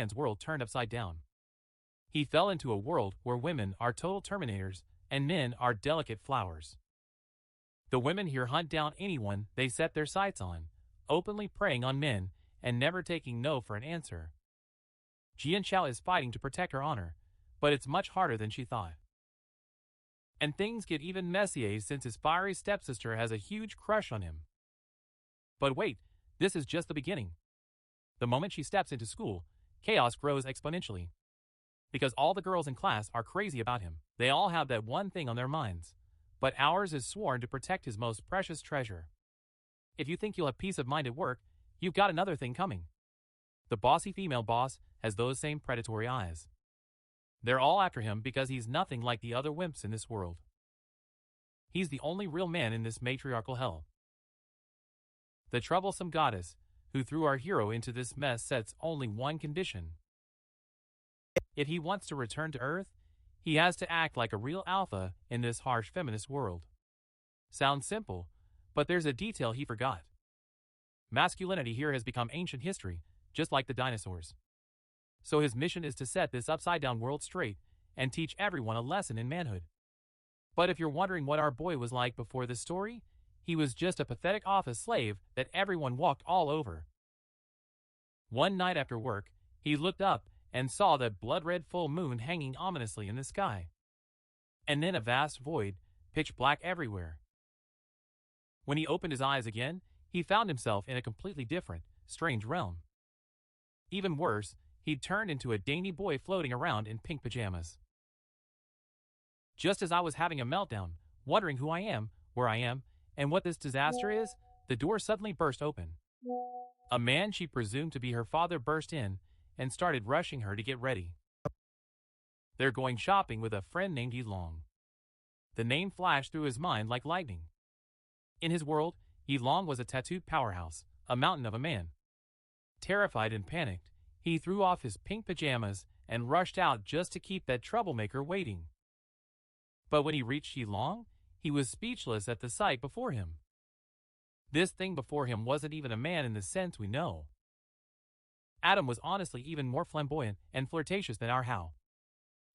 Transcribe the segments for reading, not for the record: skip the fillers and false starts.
man's world turned upside down. He fell into a world where women are total Terminators and men are delicate flowers. The women here hunt down anyone they set their sights on, openly preying on men and never taking no for an answer. Jiang Hao is fighting to protect her honor, but it's much harder than she thought. And things get even messier since his fiery stepsister has a huge crush on him. But wait, this is just the beginning. The moment she steps into school, chaos grows exponentially. Because all the girls in class are crazy about him. They all have that one thing on their minds. But ours is sworn to protect his most precious treasure. If you think you'll have peace of mind at work, you've got another thing coming. The bossy female boss has those same predatory eyes. They're all after him because he's nothing like the other wimps in this world. He's the only real man in this matriarchal hell. The troublesome goddess, who threw our hero into this mess, sets only one condition. If he wants to return to Earth, he has to act like a real alpha in this harsh feminist world. Sounds simple, but there's a detail he forgot. Masculinity here has become ancient history, just like the dinosaurs. So his mission is to set this upside-down world straight and teach everyone a lesson in manhood. But if you're wondering what our boy was like before this story, he was just a pathetic office slave that everyone walked all over. One night after work, he looked up and saw that blood-red full moon hanging ominously in the sky. And then a vast void, pitch black everywhere. When he opened his eyes again, he found himself in a completely different, strange realm. Even worse, he'd turned into a dainty boy floating around in pink pajamas. Just as I was having a meltdown, wondering who I am, where I am, and what this disaster is, the door suddenly burst open. A man she presumed to be her father burst in and started rushing her to get ready. They're going shopping with a friend named Yilong. The name flashed through his mind like lightning. In his world, Yilong was a tattooed powerhouse, a mountain of a man. Terrified and panicked, he threw off his pink pajamas and rushed out just to keep that troublemaker waiting. But when he reached Yilong, he was speechless at the sight before him. This thing before him wasn't even a man in the sense we know. Adam was honestly even more flamboyant and flirtatious than our Hao.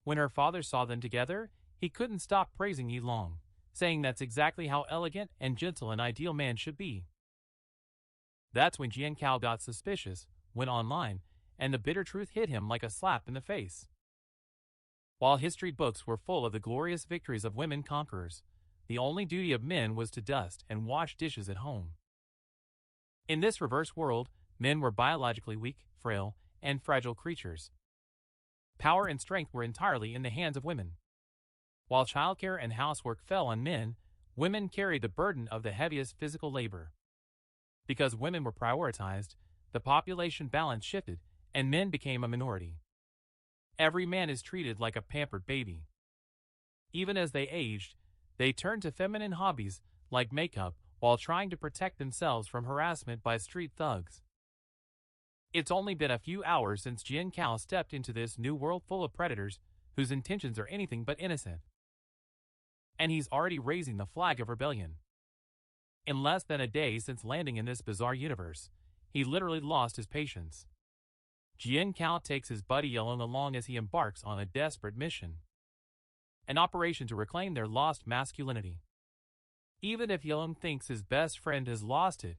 When her father saw them together, he couldn't stop praising Yilong, saying that's exactly how elegant and gentle an ideal man should be. That's when Jiang Hao got suspicious, went online, and the bitter truth hit him like a slap in the face. While history books were full of the glorious victories of women conquerors, the only duty of men was to dust and wash dishes at home. In this reverse world, men were biologically weak, frail, and fragile creatures. Power and strength were entirely in the hands of women. While childcare and housework fell on men, women carried the burden of the heaviest physical labor. Because women were prioritized, the population balance shifted, and men became a minority. Every man is treated like a pampered baby. Even as they aged, they turned to feminine hobbies like makeup while trying to protect themselves from harassment by street thugs. It's only been a few hours since Jiang Hao stepped into this new world full of predators whose intentions are anything but innocent. And he's already raising the flag of rebellion. In less than a day since landing in this bizarre universe, he literally lost his patience. Jiang Hao takes his buddy Yilong along as he embarks on a desperate mission. An operation to reclaim their lost masculinity. Even if Yilong thinks his best friend has lost it,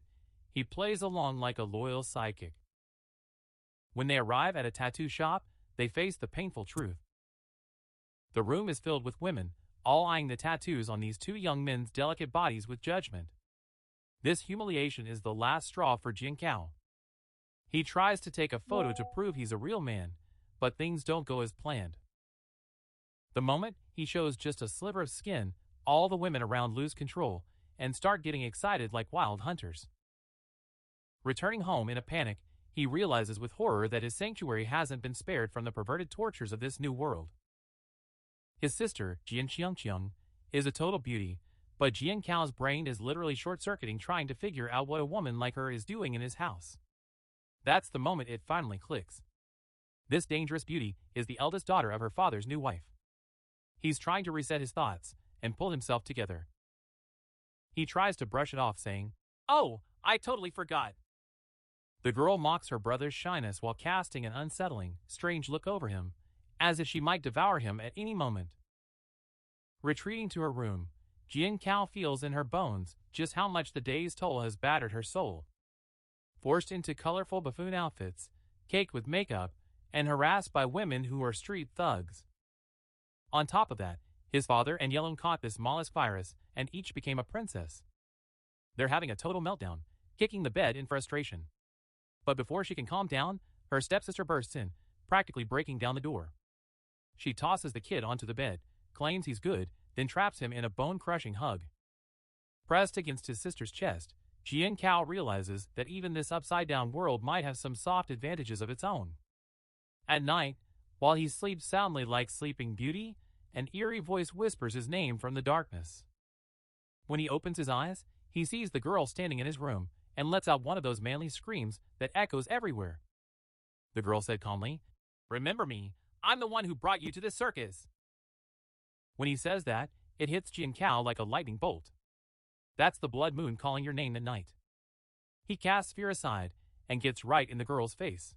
he plays along like a loyal sidekick. When they arrive at a tattoo shop, they face the painful truth. The room is filled with women, all eyeing the tattoos on these two young men's delicate bodies with judgment. This humiliation is the last straw for Jiang Hao. He tries to take a photo to prove he's a real man, but things don't go as planned. The moment he shows just a sliver of skin, all the women around lose control and start getting excited like wild hunters. Returning home in a panic, he realizes with horror that his sanctuary hasn't been spared from the perverted tortures of this new world. His sister, Jian Qiangqiang, is a total beauty, but Jiang Hao's brain is literally short-circuiting trying to figure out what a woman like her is doing in his house. That's the moment it finally clicks. This dangerous beauty is the eldest daughter of her father's new wife. He's trying to reset his thoughts and pull himself together. He tries to brush it off, saying, "Oh, I totally forgot." The girl mocks her brother's shyness while casting an unsettling, strange look over him, as if she might devour him at any moment. Retreating to her room, Jiang Hao feels in her bones just how much the day's toll has battered her soul. Forced into colorful buffoon outfits, caked with makeup, and harassed by women who are street thugs. On top of that, his father and Yellow caught this mollusk virus and each became a princess. They're having a total meltdown, kicking the bed in frustration. But before she can calm down, her stepsister bursts in, practically breaking down the door. She tosses the kid onto the bed, claims he's good, then traps him in a bone-crushing hug. Pressed against his sister's chest, Jiang Hao realizes that even this upside-down world might have some soft advantages of its own. At night, while he sleeps soundly like Sleeping Beauty, an eerie voice whispers his name from the darkness. When he opens his eyes, he sees the girl standing in his room and lets out one of those manly screams that echoes everywhere. The girl said calmly, "Remember me, I'm the one who brought you to this circus." When he says that, it hits Jiang Hao like a lightning bolt. That's the blood moon calling your name at night. He casts fear aside and gets right in the girl's face.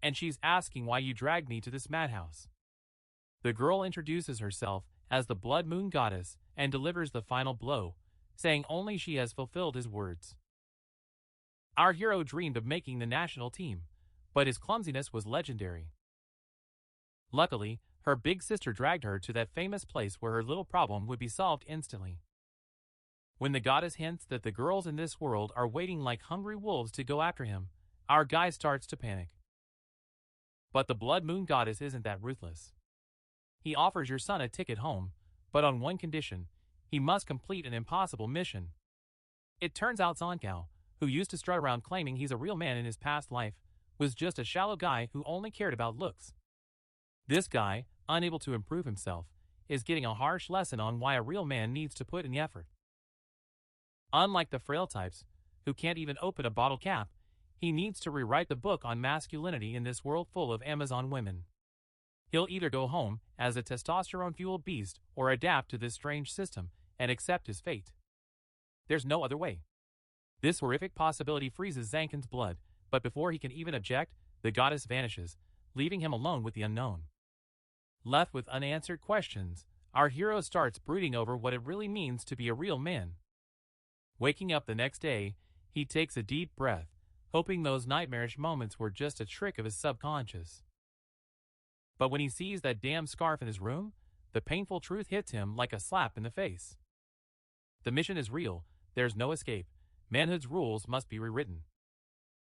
"And she's asking why you dragged me to this madhouse." The girl introduces herself as the blood moon goddess and delivers the final blow, saying only she has fulfilled his words. Our hero dreamed of making the national team, but his clumsiness was legendary. Luckily, her big sister dragged her to that famous place where her little problem would be solved instantly. When the goddess hints that the girls in this world are waiting like hungry wolves to go after him, our guy starts to panic. But the blood moon goddess isn't that ruthless. He offers your son a ticket home, but on one condition: he must complete an impossible mission. It turns out Jiang Hao, who used to strut around claiming he's a real man in his past life, was just a shallow guy who only cared about looks. This guy, unable to improve himself, is getting a harsh lesson on why a real man needs to put in the effort. Unlike the frail types, who can't even open a bottle cap, he needs to rewrite the book on masculinity in this world full of Amazon women. He'll either go home as a testosterone-fueled beast or adapt to this strange system and accept his fate. There's no other way. This horrific possibility freezes Zankin's blood, but before he can even object, the goddess vanishes, leaving him alone with the unknown. Left with unanswered questions, our hero starts brooding over what it really means to be a real man. Waking up the next day, he takes a deep breath, hoping those nightmarish moments were just a trick of his subconscious. But when he sees that damn scarf in his room, the painful truth hits him like a slap in the face. The mission is real, there's no escape, manhood's rules must be rewritten.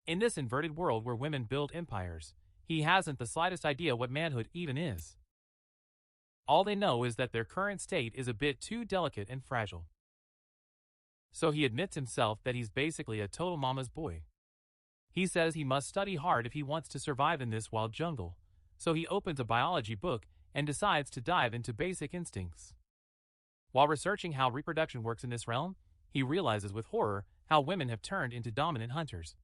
In this inverted world where women build empires, he hasn't the slightest idea what manhood even is. All they know is that their current state is a bit too delicate and fragile. So he admits himself that he's basically a total mama's boy. He says he must study hard if he wants to survive in this wild jungle, so he opens a biology book and decides to dive into basic instincts. While researching how reproduction works in this realm, he realizes with horror how women have turned into dominant hunters.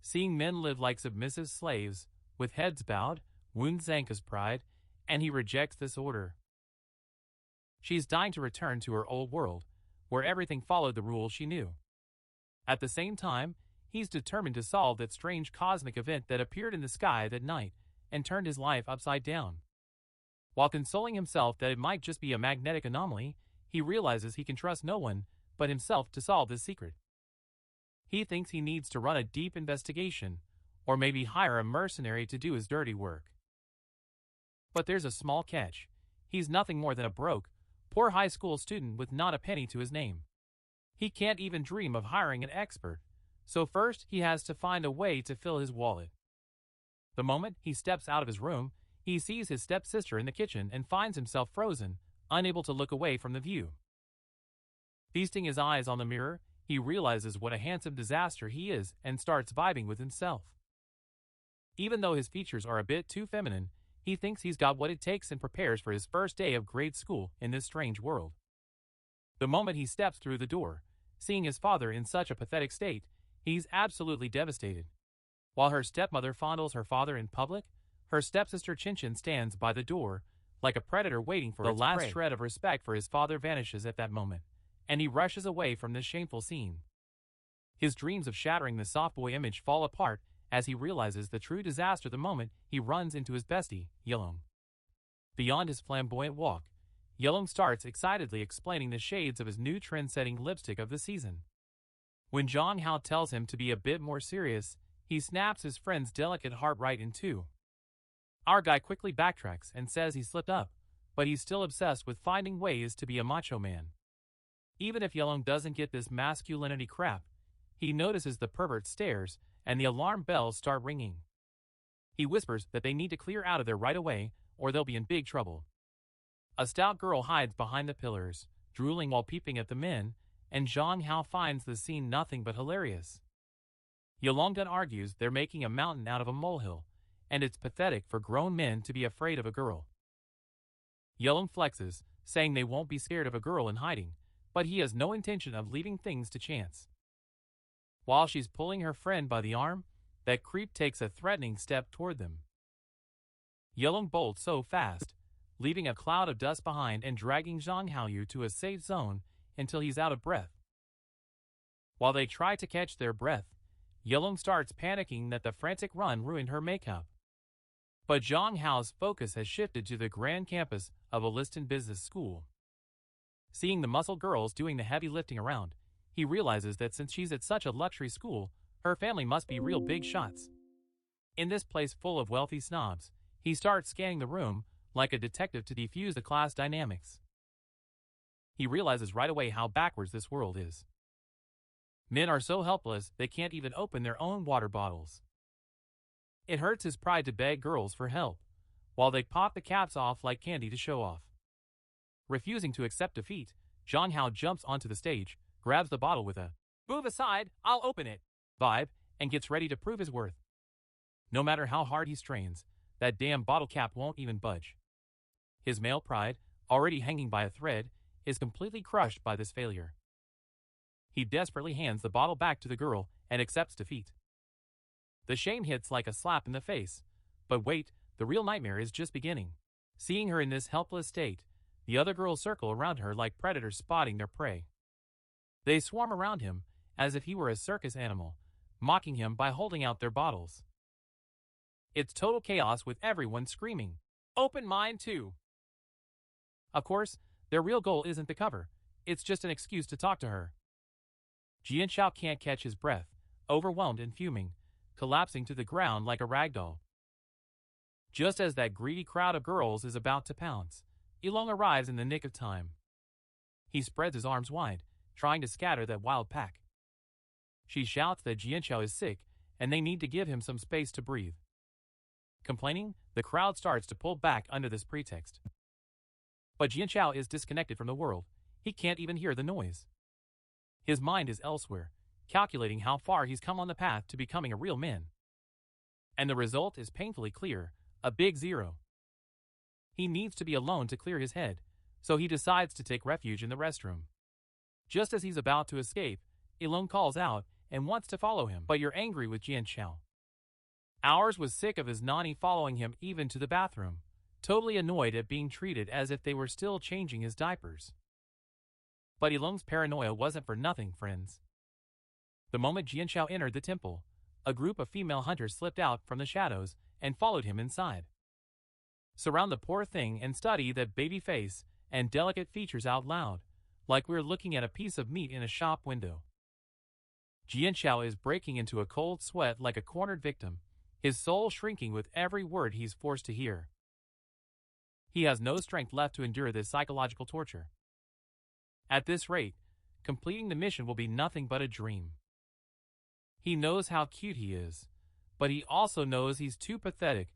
Seeing men live like submissive slaves, with heads bowed, wounds Zanka's pride, and he rejects this order. She's dying to return to her old world, where everything followed the rules she knew. At the same time, he's determined to solve that strange cosmic event that appeared in the sky that night and turned his life upside down. While consoling himself that it might just be a magnetic anomaly, he realizes he can trust no one but himself to solve this secret. He thinks he needs to run a deep investigation, or maybe hire a mercenary to do his dirty work. But there's a small catch. He's nothing more than a broke, poor high school student with not a penny to his name. He can't even dream of hiring an expert, so first he has to find a way to fill his wallet. The moment he steps out of his room, he sees his stepsister in the kitchen and finds himself frozen, unable to look away from the view. Feasting his eyes on the mirror, he realizes what a handsome disaster he is and starts vibing with himself. Even though his features are a bit too feminine, he thinks he's got what it takes and prepares for his first day of grade school in this strange world. The moment he steps through the door, seeing his father in such a pathetic state, he's absolutely devastated. While her stepmother fondles her father in public, her stepsister Chinchin stands by the door, like a predator waiting for its prey. The last shred of respect for his father vanishes at that moment, and he rushes away from this shameful scene. His dreams of shattering the soft boy image fall apart as he realizes the true disaster the moment he runs into his bestie, Yelong. Beyond his flamboyant walk, Yelong starts excitedly explaining the shades of his new trend-setting lipstick of the season. When Jiang Hao tells him to be a bit more serious, he snaps his friend's delicate heart right in two. Our guy quickly backtracks and says he slipped up, but he's still obsessed with finding ways to be a macho man. Even if Yelong doesn't get this masculinity crap, he notices the pervert stares and the alarm bells start ringing. He whispers that they need to clear out of there right away or they'll be in big trouble. A stout girl hides behind the pillars, drooling while peeping at the men, and Jiang Hao finds the scene nothing but hilarious. Yelong then argues they're making a mountain out of a molehill, and it's pathetic for grown men to be afraid of a girl. Yelong flexes, saying they won't be scared of a girl in hiding, but he has no intention of leaving things to chance. While she's pulling her friend by the arm, that creep takes a threatening step toward them. Yelong bolts so fast, leaving a cloud of dust behind and dragging Jiang Hao to a safe zone until he's out of breath. While they try to catch their breath, Yelong starts panicking that the frantic run ruined her makeup. But Jiang Hao's focus has shifted to the grand campus of a Liston business school. Seeing the muscle girls doing the heavy lifting around, he realizes that since she's at such a luxury school, her family must be real big shots. In this place full of wealthy snobs, he starts scanning the room like a detective to defuse the class dynamics. He realizes right away how backwards this world is. Men are so helpless they can't even open their own water bottles. It hurts his pride to beg girls for help, while they pop the caps off like candy to show off. Refusing to accept defeat, Jiang Hao jumps onto the stage, grabs the bottle with a "move aside, I'll open it" vibe, and gets ready to prove his worth. No matter how hard he strains, that damn bottle cap won't even budge. His male pride, already hanging by a thread, is completely crushed by this failure. He desperately hands the bottle back to the girl and accepts defeat. The shame hits like a slap in the face, but wait, the real nightmare is just beginning. Seeing her in this helpless state, the other girls circle around her like predators spotting their prey. They swarm around him as if he were a circus animal, mocking him by holding out their bottles. It's total chaos with everyone screaming, "Open mine too!" Of course, their real goal isn't the cover, it's just an excuse to talk to her. Jiang Hao can't catch his breath, overwhelmed and fuming, collapsing to the ground like a ragdoll. Just as that greedy crowd of girls is about to pounce, Yelong arrives in the nick of time. He spreads his arms wide, trying to scatter that wild pack. She shouts that Jiang Hao is sick and they need to give him some space to breathe. Complaining, the crowd starts to pull back under this pretext. But Jiang Hao is disconnected from the world. He can't even hear the noise. His mind is elsewhere, calculating how far he's come on the path to becoming a real man. And the result is painfully clear, a big 0. He needs to be alone to clear his head, so he decides to take refuge in the restroom. Just as he's about to escape, Yelong calls out and wants to follow him, but you're angry with Jiang Hao. Ours was sick of his nanny following him even to the bathroom, totally annoyed at being treated as if they were still changing his diapers. But Yelong's paranoia wasn't for nothing, friends. The moment Jiang Hao entered the temple, a group of female hunters slipped out from the shadows and followed him inside. Surround the poor thing and study that baby face and delicate features out loud, like we're looking at a piece of meat in a shop window. Jiang Hao is breaking into a cold sweat like a cornered victim, his soul shrinking with every word he's forced to hear. He has no strength left to endure this psychological torture. At this rate, completing the mission will be nothing but a dream. He knows how cute he is, but he also knows he's too pathetic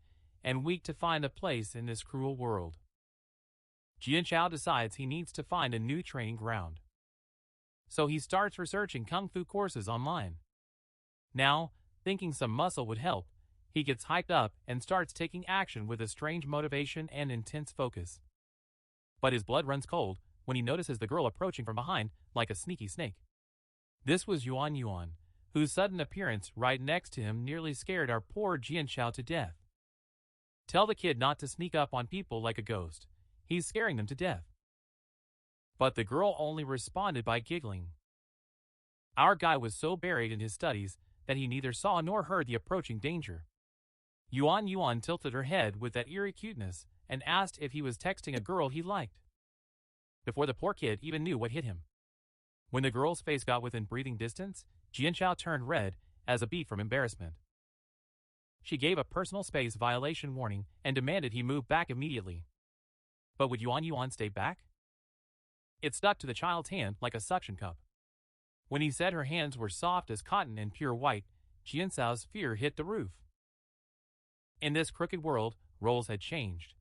and weak to find a place in this cruel world. Jiang Hao decides he needs to find a new training ground. So he starts researching kung fu courses online. Now, thinking some muscle would help, he gets hyped up and starts taking action with a strange motivation and intense focus. But his blood runs cold when he notices the girl approaching from behind like a sneaky snake. This was Yuan, whose sudden appearance right next to him nearly scared our poor Jiang Hao to death. Tell the kid not to sneak up on people like a ghost. He's scaring them to death. But the girl only responded by giggling. Our guy was so buried in his studies that he neither saw nor heard the approaching danger. Yuan tilted her head with that eerie cuteness and asked if he was texting a girl he liked. Before the poor kid even knew what hit him. When the girl's face got within breathing distance, Jianchao turned red as a bee from embarrassment. She gave a personal space violation warning and demanded he move back immediately. But would Yuan stay back? It stuck to the child's hand like a suction cup. When he said her hands were soft as cotton and pure white, Jianchao's fear hit the roof. In this crooked world, roles had changed.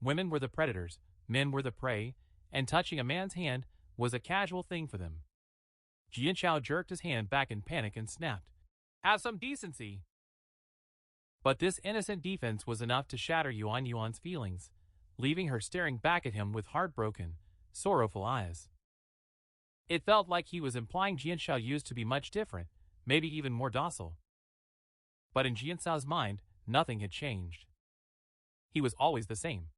Women were the predators, men were the prey, and touching a man's hand was a casual thing for them. Jianchao jerked his hand back in panic and snapped, "Have some decency!" But this innocent defense was enough to shatter Yuan's feelings, leaving her staring back at him with heartbroken, sorrowful eyes. It felt like he was implying Jianchao used to be much different, maybe even more docile. But in Jianchao's mind, nothing had changed. He was always the same.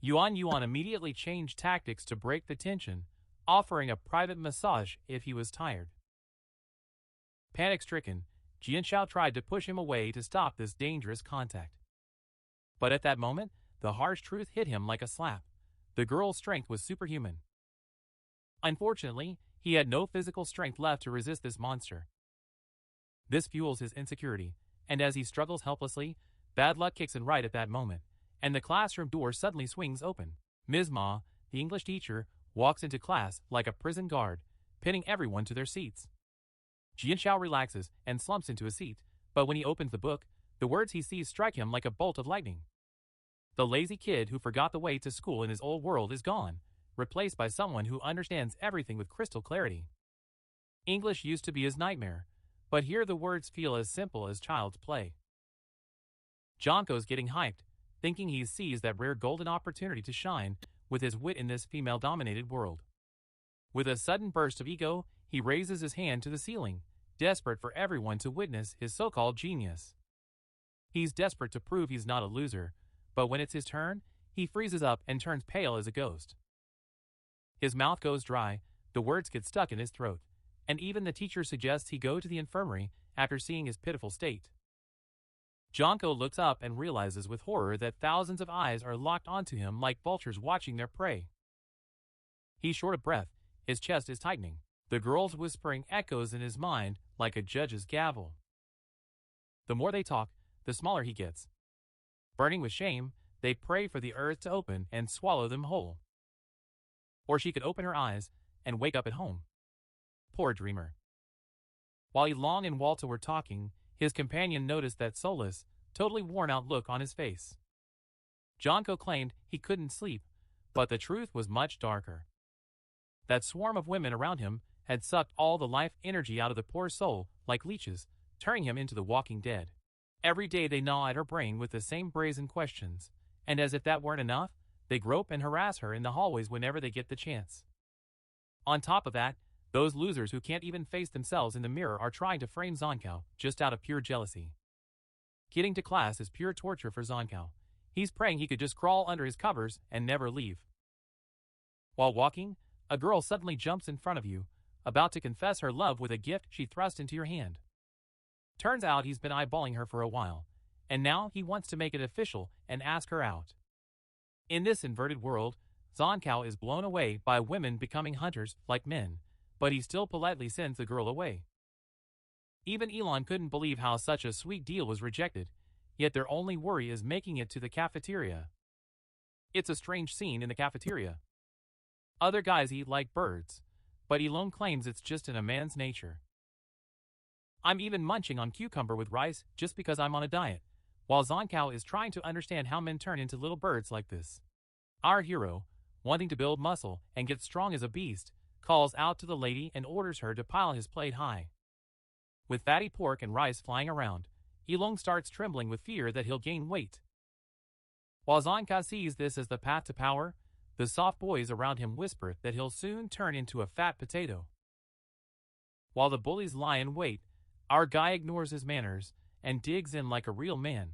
Yuan immediately changed tactics to break the tension, offering a private massage if he was tired. Panic-stricken, Jianchao tried to push him away to stop this dangerous contact. But at that moment, the harsh truth hit him like a slap. The girl's strength was superhuman. Unfortunately, he had no physical strength left to resist this monster. This fuels his insecurity, and as he struggles helplessly, bad luck kicks in right at that moment, and the classroom door suddenly swings open. Ms. Ma, the English teacher, walks into class like a prison guard, pinning everyone to their seats. Jianchao relaxes and slumps into a seat, but when he opens the book, the words he sees strike him like a bolt of lightning. The lazy kid who forgot the way to school in his old world is gone, replaced by someone who understands everything with crystal clarity. English used to be his nightmare, but here the words feel as simple as child's play. Jonko's getting hyped, thinking he's seized that rare golden opportunity to shine with his wit in this female-dominated world. With a sudden burst of ego, he raises his hand to the ceiling, desperate for everyone to witness his so-called genius. He's desperate to prove he's not a loser, but when it's his turn, he freezes up and turns pale as a ghost. His mouth goes dry, the words get stuck in his throat, and even the teacher suggests he go to the infirmary after seeing his pitiful state. Jonko looks up and realizes with horror that thousands of eyes are locked onto him like vultures watching their prey. He's short of breath, his chest is tightening. The girl's whispering echoes in his mind like a judge's gavel. The more they talk, the smaller he gets. Burning with shame, they pray for the earth to open and swallow them whole. Or she could open her eyes and wake up at home. Poor dreamer. While Yilong and Walter were talking, his companion noticed that soulless, totally worn-out look on his face. Jonko claimed he couldn't sleep, but the truth was much darker. That swarm of women around him had sucked all the life energy out of the poor soul like leeches, turning him into the walking dead. Every day they gnaw at her brain with the same brazen questions, and as if that weren't enough, they grope and harass her in the hallways whenever they get the chance. On top of that, those losers who can't even face themselves in the mirror are trying to frame Zonkao just out of pure jealousy. Getting to class is pure torture for Zonkao. He's praying he could just crawl under his covers and never leave. While walking, a girl suddenly jumps in front of you, about to confess her love with a gift she thrust into your hand. Turns out he's been eyeballing her for a while, and now he wants to make it official and ask her out. In this inverted world, Zonkao is blown away by women becoming hunters like men, but he still politely sends the girl away. Even Elon couldn't believe how such a sweet deal was rejected, yet their only worry is making it to the cafeteria. It's a strange scene in the cafeteria. Other guys eat like birds, but Elon claims it's just in a man's nature. I'm even munching on cucumber with rice just because I'm on a diet, while Zonkao is trying to understand how men turn into little birds like this. Our hero, wanting to build muscle and get strong as a beast, calls out to the lady and orders her to pile his plate high. With fatty pork and rice flying around, Elong starts trembling with fear that he'll gain weight. While Zonkao sees this as the path to power, the soft boys around him whisper that he'll soon turn into a fat potato. While the bullies lie in wait, our guy ignores his manners and digs in like a real man.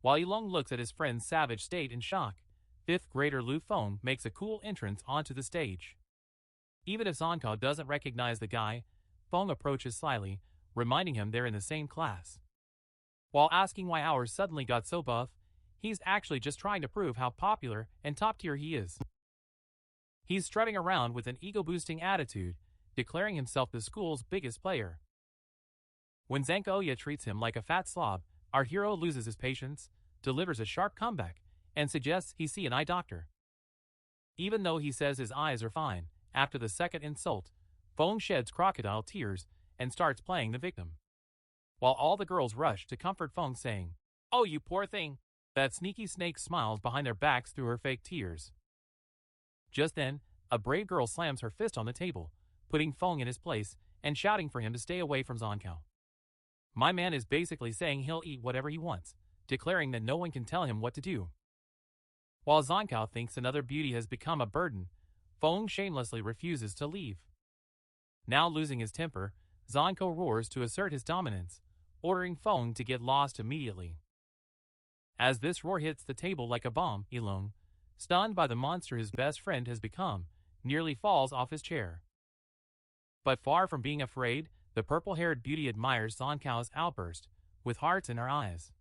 While Elong looks at his friend's savage state in shock, 5th grader Lu Feng makes a cool entrance onto the stage. Even if Zonkao doesn't recognize the guy, Feng approaches slyly, reminding him they're in the same class. While asking why ours suddenly got so buff, he's actually just trying to prove how popular and top tier he is. He's strutting around with an ego-boosting attitude, declaring himself the school's biggest player. When Zankoya treats him like a fat slob, our hero loses his patience, delivers a sharp comeback, and suggests he see an eye doctor. Even though he says his eyes are fine, after the second insult, Feng sheds crocodile tears and starts playing the victim. While all the girls rush to comfort Feng, saying, "Oh, you poor thing," that sneaky snake smiles behind their backs through her fake tears. Just then, a brave girl slams her fist on the table, putting Feng in his place and shouting for him to stay away from Zankou. My man is basically saying he'll eat whatever he wants, declaring that no one can tell him what to do. While Zankou thinks another beauty has become a burden, Feng shamelessly refuses to leave. Now losing his temper, Zankou roars to assert his dominance, ordering Feng to get lost immediately. As this roar hits the table like a bomb, Ilong, stunned by the monster his best friend has become, nearly falls off his chair. But far from being afraid, the purple-haired beauty admires Zankou's outburst, with hearts in her eyes.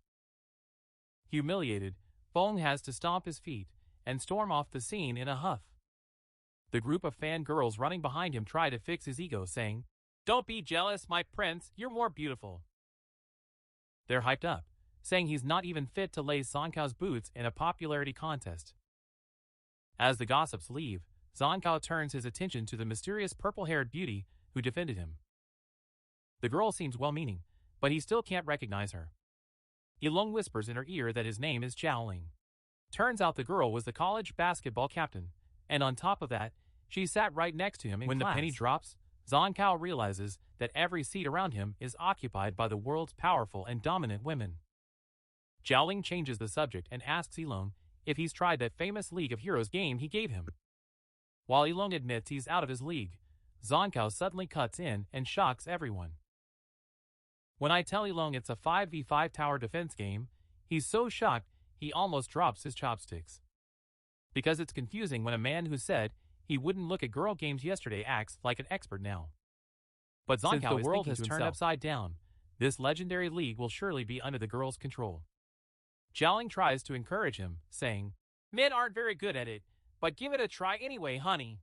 Humiliated, Feng has to stomp his feet and storm off the scene in a huff. The group of fangirls running behind him try to fix his ego, saying, "Don't be jealous, my prince, you're more beautiful." They're hyped up, saying he's not even fit to lace Zankou's boots in a popularity contest. As the gossips leave, Zankou turns his attention to the mysterious purple-haired beauty who defended him. The girl seems well-meaning, but he still can't recognize her. Ilong whispers in her ear that his name is Xiaoling. Turns out the girl was the college basketball captain, and on top of that, she sat right next to him in class. When the penny drops, Zankou realizes that every seat around him is occupied by the world's powerful and dominant women. Xiaoling changes the subject and asks Ilong if he's tried that famous League of Heroes game he gave him. While Ilong admits he's out of his league, Zankou suddenly cuts in and shocks everyone. When I tell Ilong it's a 5v5 tower defense game, he's so shocked he almost drops his chopsticks. Because it's confusing when a man who said he wouldn't look at girl games yesterday acts like an expert now. But Zankou the world has turned upside down, this legendary league will surely be under the girl's control. Xiaoling tries to encourage him, saying, "Men aren't very good at it, but give it a try anyway, honey."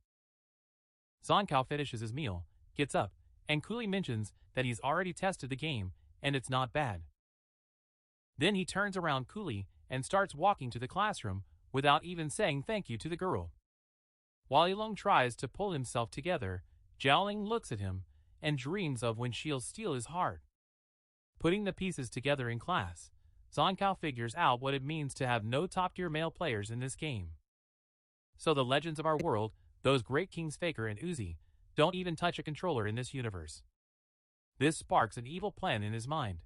Zankou finishes his meal, gets up, and coolly mentions that he's already tested the game and it's not bad. Then he turns around coolly and starts walking to the classroom without even saying thank you to the girl. While Ilong tries to pull himself together, Xiaoling looks at him and dreams of when she'll steal his heart. Putting the pieces together in class, Zankou figures out what it means to have no top-tier male players in this game. So the legends of our world, those great kings Faker and Uzi, don't even touch a controller in this universe. This sparks an evil plan in his mind.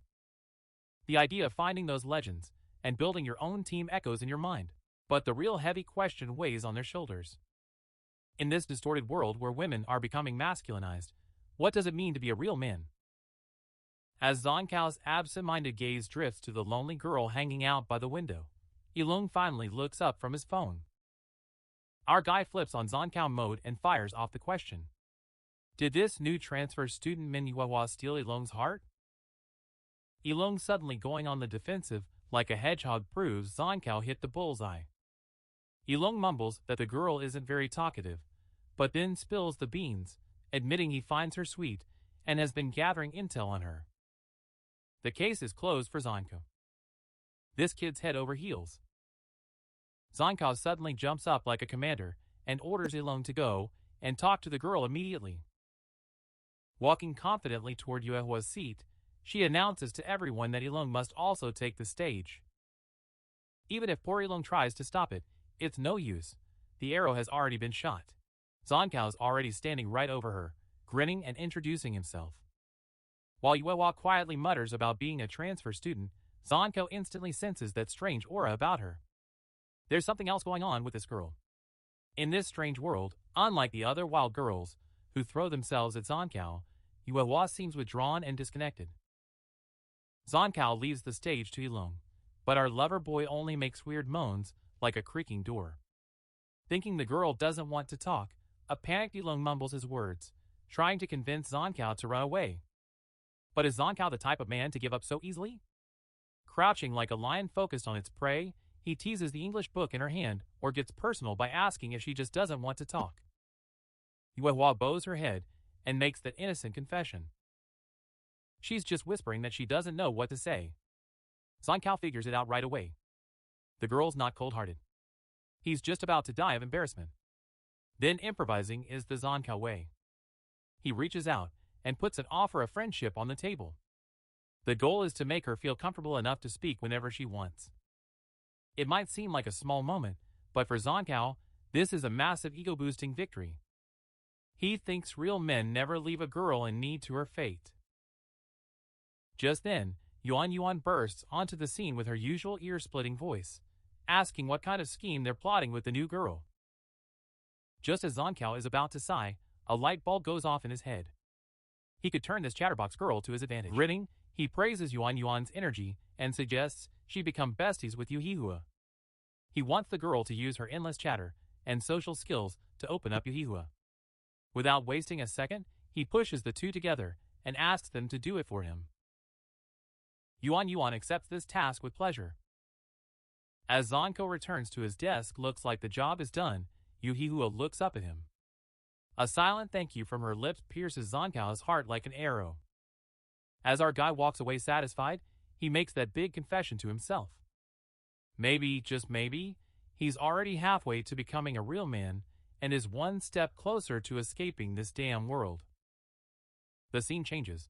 The idea of finding those legends and building your own team echoes in your mind, but the real heavy question weighs on their shoulders. In this distorted world where women are becoming masculinized, what does it mean to be a real man? As Zankou's absent-minded gaze drifts to the lonely girl hanging out by the window, Ilong finally looks up from his phone. Our guy flips on Zankou mode and fires off the question. Did this new transfer student Manhwa steal Ilong's heart? Ilong suddenly going on the defensive like a hedgehog proves Zankou hit the bullseye. Ilong mumbles that the girl isn't very talkative, but then spills the beans, admitting he finds her sweet and has been gathering intel on her. The case is closed for Zankou. This kid's head over heels. Zankou suddenly jumps up like a commander and orders Ilong to go and talk to the girl immediately. Walking confidently toward Yuehua's seat, she announces to everyone that Ilong must also take the stage. Even if poor Ilong tries to stop it, it's no use. The arrow has already been shot. Zankou's already standing right over her, grinning and introducing himself. While Yuehua quietly mutters about being a transfer student, Zankou instantly senses that strange aura about her. There's something else going on with this girl. In this strange world, unlike the other wild girls who throw themselves at Zankou, Yuehua seems withdrawn and disconnected. Zankou leaves the stage to Ilong, but our lover boy only makes weird moans like a creaking door. Thinking the girl doesn't want to talk, a panicked Ilong mumbles his words, trying to convince Zonkao to run away. But is Zonkao the type of man to give up so easily? Crouching like a lion focused on its prey, he teases the English book in her hand or gets personal by asking if she just doesn't want to talk. Yuehua bows her head and makes that innocent confession. She's just whispering that she doesn't know what to say. Zonkao figures it out right away. The girl's not cold-hearted. He's just about to die of embarrassment. Then improvising is the Zonkao way. He reaches out and puts an offer of friendship on the table. The goal is to make her feel comfortable enough to speak whenever she wants. It might seem like a small moment, but for Zonkao, this is a massive ego-boosting victory. He thinks real men never leave a girl in need to her fate. Just then, Yuan bursts onto the scene with her usual ear-splitting voice, asking what kind of scheme they're plotting with the new girl. Just as Zonkao is about to sigh, a light bulb goes off in his head. He could turn this chatterbox girl to his advantage. Grinning, he praises Yuan's energy and suggests she become besties with Yuehua. He wants the girl to use her endless chatter and social skills to open up Yuehua. Without wasting a second, he pushes the two together and asks them to do it for him. Yuan accepts this task with pleasure. As Zonko returns to his desk, looks like the job is done, Yuehua looks up at him. A silent thank you from her lips pierces Zonkao's heart like an arrow. As our guy walks away satisfied, he makes that big confession to himself. Maybe, just maybe, he's already halfway to becoming a real man and is one step closer to escaping this damn world. The scene changes.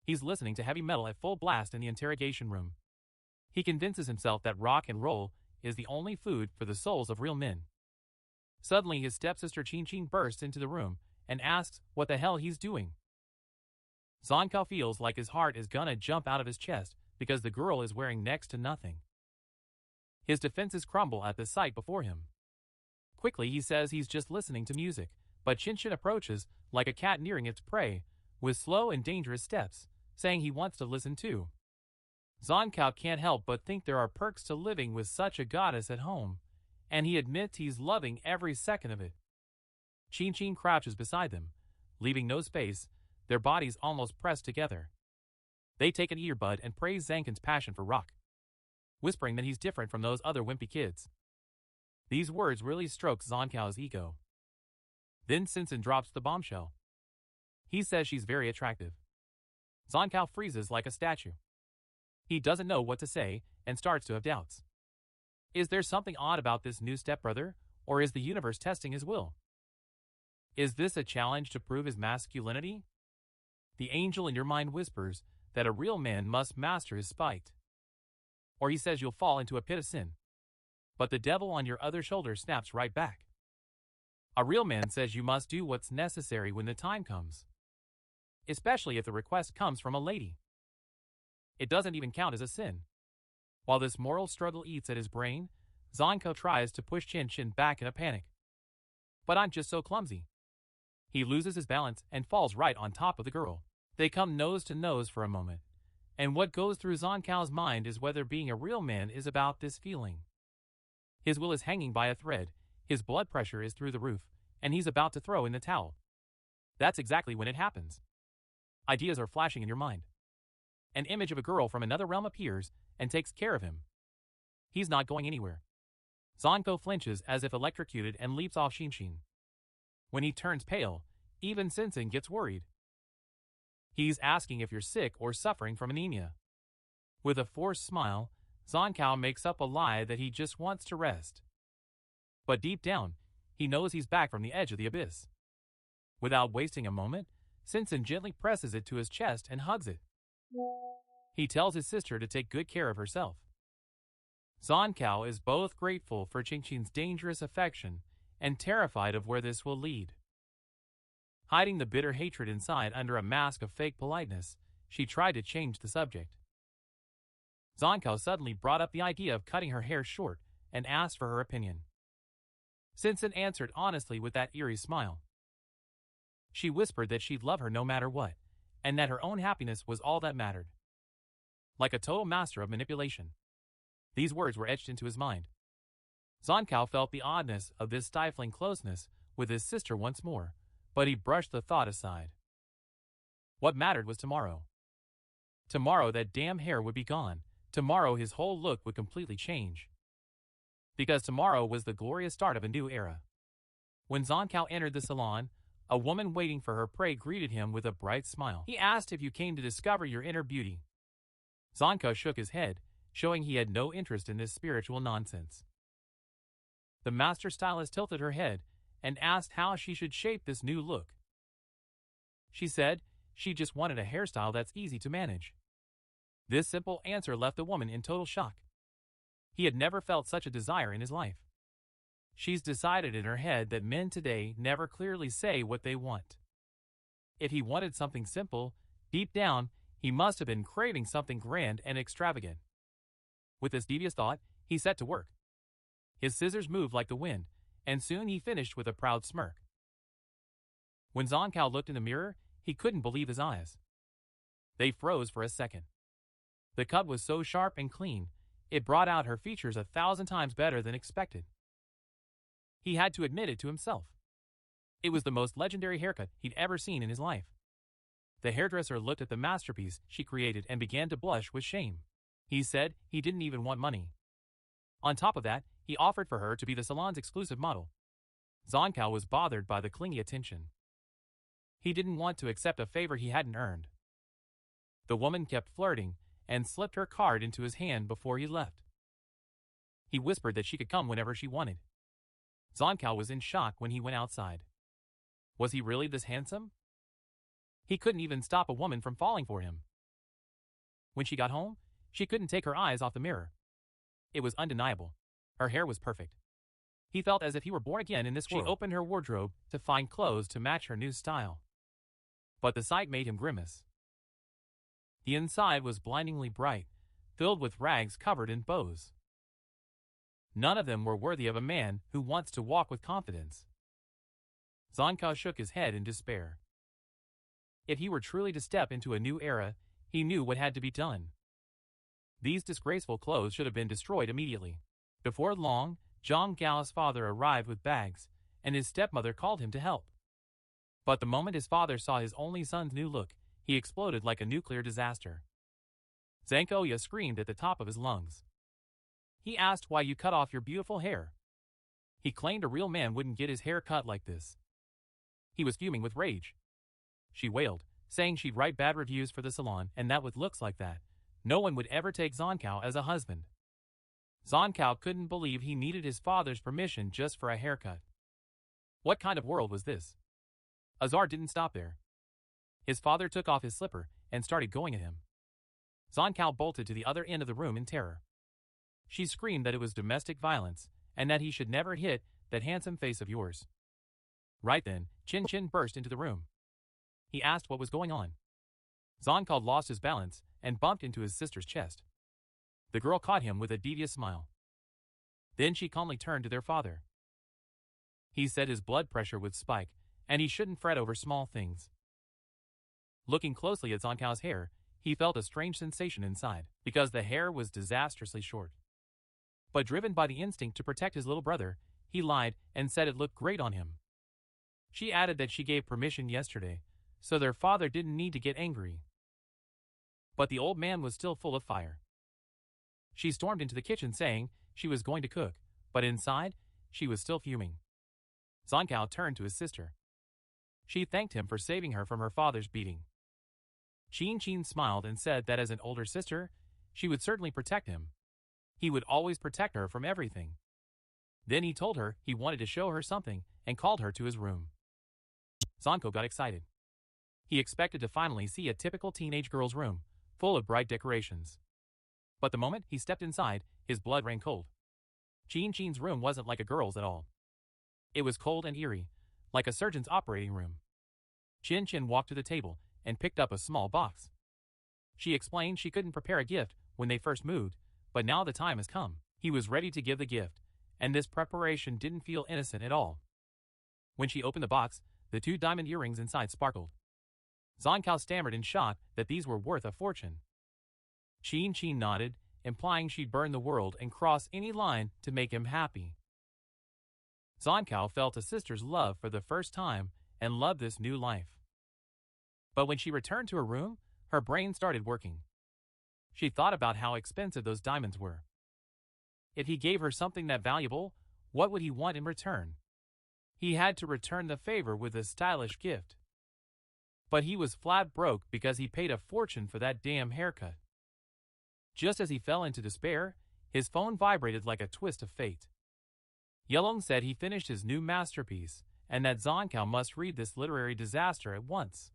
He's listening to heavy metal at full blast in the interrogation room. He convinces himself that rock and roll is the only food for the souls of real men. Suddenly, his stepsister Qin bursts into the room and asks what the hell he's doing. Zonkao feels like his heart is gonna jump out of his chest because the girl is wearing next to nothing. His defenses crumble at the sight before him. Quickly, he says he's just listening to music, but Qin approaches like a cat nearing its prey with slow and dangerous steps, saying he wants to listen too. Zonkao can't help but think there are perks to living with such a goddess at home, and he admits he's loving every second of it. Qin crouches beside them, leaving no space, their bodies almost pressed together. They take an earbud and praise Zankin's passion for rock, whispering that he's different from those other wimpy kids. These words really stroke Zonkao's ego. Then Sinsen drops the bombshell. He says she's very attractive. Zonkao freezes like a statue. He doesn't know what to say and starts to have doubts. Is there something odd about this new stepbrother, or is the universe testing his will? Is this a challenge to prove his masculinity? The angel in your mind whispers that a real man must master his spite. Or he says you'll fall into a pit of sin. But the devil on your other shoulder snaps right back. A real man says you must do what's necessary when the time comes. Especially if the request comes from a lady. It doesn't even count as a sin. While this moral struggle eats at his brain, Zonko tries to push Qin back in a panic. But I'm just so clumsy. He loses his balance and falls right on top of the girl. They come nose to nose for a moment, and what goes through Zonkao's mind is whether being a real man is about this feeling. His will is hanging by a thread, his blood pressure is through the roof, and he's about to throw in the towel. That's exactly when it happens. Ideas are flashing in your mind. An image of a girl from another realm appears and takes care of him. He's not going anywhere. Zonko flinches as if electrocuted and leaps off Qin. When he turns pale, even Sinsen gets worried. He's asking if you're sick or suffering from anemia. With a forced smile, Zonkao makes up a lie that he just wants to rest. But deep down, he knows he's back from the edge of the abyss. Without wasting a moment, Sinsen gently presses it to his chest and hugs it. He tells his sister to take good care of herself. Zonkao is both grateful for Qin's dangerous affection and terrified of where this will lead. Hiding the bitter hatred inside under a mask of fake politeness, she tried to change the subject. Zonkao suddenly brought up the idea of cutting her hair short and asked for her opinion. Sinsen answered honestly with that eerie smile. She whispered that she'd love her no matter what, and that her own happiness was all that mattered. Like a total master of manipulation. These words were etched into his mind. Zonkao felt the oddness of this stifling closeness with his sister once more, but he brushed the thought aside. What mattered was tomorrow. Tomorrow that damn hair would be gone. Tomorrow his whole look would completely change. Because tomorrow was the glorious start of a new era. When Jiang Hao entered the salon, a woman waiting for her prey greeted him with a bright smile. He asked if you came to discover your inner beauty. Jiang Hao shook his head, showing he had no interest in this spiritual nonsense. The master stylist tilted her head and asked how she should shape this new look. She said she just wanted a hairstyle that's easy to manage. This simple answer left the woman in total shock. He had never felt such a desire in his life. She's decided in her head that men today never clearly say what they want. If he wanted something simple, deep down, he must have been craving something grand and extravagant. With this devious thought, he set to work. His scissors moved like the wind, and soon he finished with a proud smirk. When Jiang Hao looked in the mirror, he couldn't believe his eyes. They froze for a second. The cut was so sharp and clean, it brought out her features 1,000 times better than expected. He had to admit it to himself. It was the most legendary haircut he'd ever seen in his life. The hairdresser looked at the masterpiece she created and began to blush with shame. He said he didn't even want money. On top of that, he offered for her to be the salon's exclusive model. Jiang Hao was bothered by the clingy attention. He didn't want to accept a favor he hadn't earned. The woman kept flirting and slipped her card into his hand before he left. He whispered that she could come whenever she wanted. Jiang Hao was in shock when he went outside. Was he really this handsome? He couldn't even stop a woman from falling for him. When she got home, she couldn't take her eyes off the mirror. It was undeniable. Her hair was perfect. He felt as if he were born again in this world. She opened her wardrobe to find clothes to match her new style. But the sight made him grimace. The inside was blindingly bright, filled with rags covered in bows. None of them were worthy of a man who wants to walk with confidence. Jiang Hao shook his head in despair. If he were truly to step into a new era, he knew what had to be done. These disgraceful clothes should have been destroyed immediately. Before long, Jiang Hao's father arrived with bags, and his stepmother called him to help. But the moment his father saw his only son's new look, he exploded like a nuclear disaster. Jiang Hao screamed at the top of his lungs. He asked why you cut off your beautiful hair. He claimed a real man wouldn't get his hair cut like this. He was fuming with rage. She wailed, saying she'd write bad reviews for the salon and that with looks like that, no one would ever take Jiang Hao as a husband. Jiang Hao couldn't believe he needed his father's permission just for a haircut. What kind of world was this? Azar didn't stop there. His father took off his slipper and started going at him. Jiang Hao bolted to the other end of the room in terror. She screamed that it was domestic violence and that he should never hit that handsome face of yours. Right then, Chin Chin burst into the room. He asked what was going on. Jiang Hao lost his balance and bumped into his sister's chest. The girl caught him with a devious smile. Then she calmly turned to their father. He said his blood pressure would spike, and he shouldn't fret over small things. Looking closely at Jiang Hao's hair, he felt a strange sensation inside, because the hair was disastrously short. But driven by the instinct to protect his little brother, he lied and said it looked great on him. She added that she gave permission yesterday, so their father didn't need to get angry. But the old man was still full of fire. She stormed into the kitchen saying she was going to cook, but inside, she was still fuming. Jiang Hao turned to his sister. She thanked him for saving her from her father's beating. Chin Chin smiled and said that as an older sister, she would certainly protect him. He would always protect her from everything. Then he told her he wanted to show her something and called her to his room. Jiang Hao got excited. He expected to finally see a typical teenage girl's room, full of bright decorations. But the moment he stepped inside, his blood ran cold. Chin Chin's room wasn't like a girl's at all. It was cold and eerie, like a surgeon's operating room. Chin Chin walked to the table and picked up a small box. She explained she couldn't prepare a gift when they first moved, but now the time has come. He was ready to give the gift, and this preparation didn't feel innocent at all. When she opened the box, the 2 diamond earrings inside sparkled. Jiang Hao stammered in shock that these were worth a fortune. Chin Chin nodded, implying she'd burn the world and cross any line to make him happy. Jiang Hao felt a sister's love for the first time and loved this new life. But when she returned to her room, her brain started working. She thought about how expensive those diamonds were. If he gave her something that valuable, what would he want in return? He had to return the favor with a stylish gift. But he was flat broke because he paid a fortune for that damn haircut. Just as he fell into despair, his phone vibrated like a twist of fate. Yelong said he finished his new masterpiece, and that Jiang Hao must read this literary disaster at once.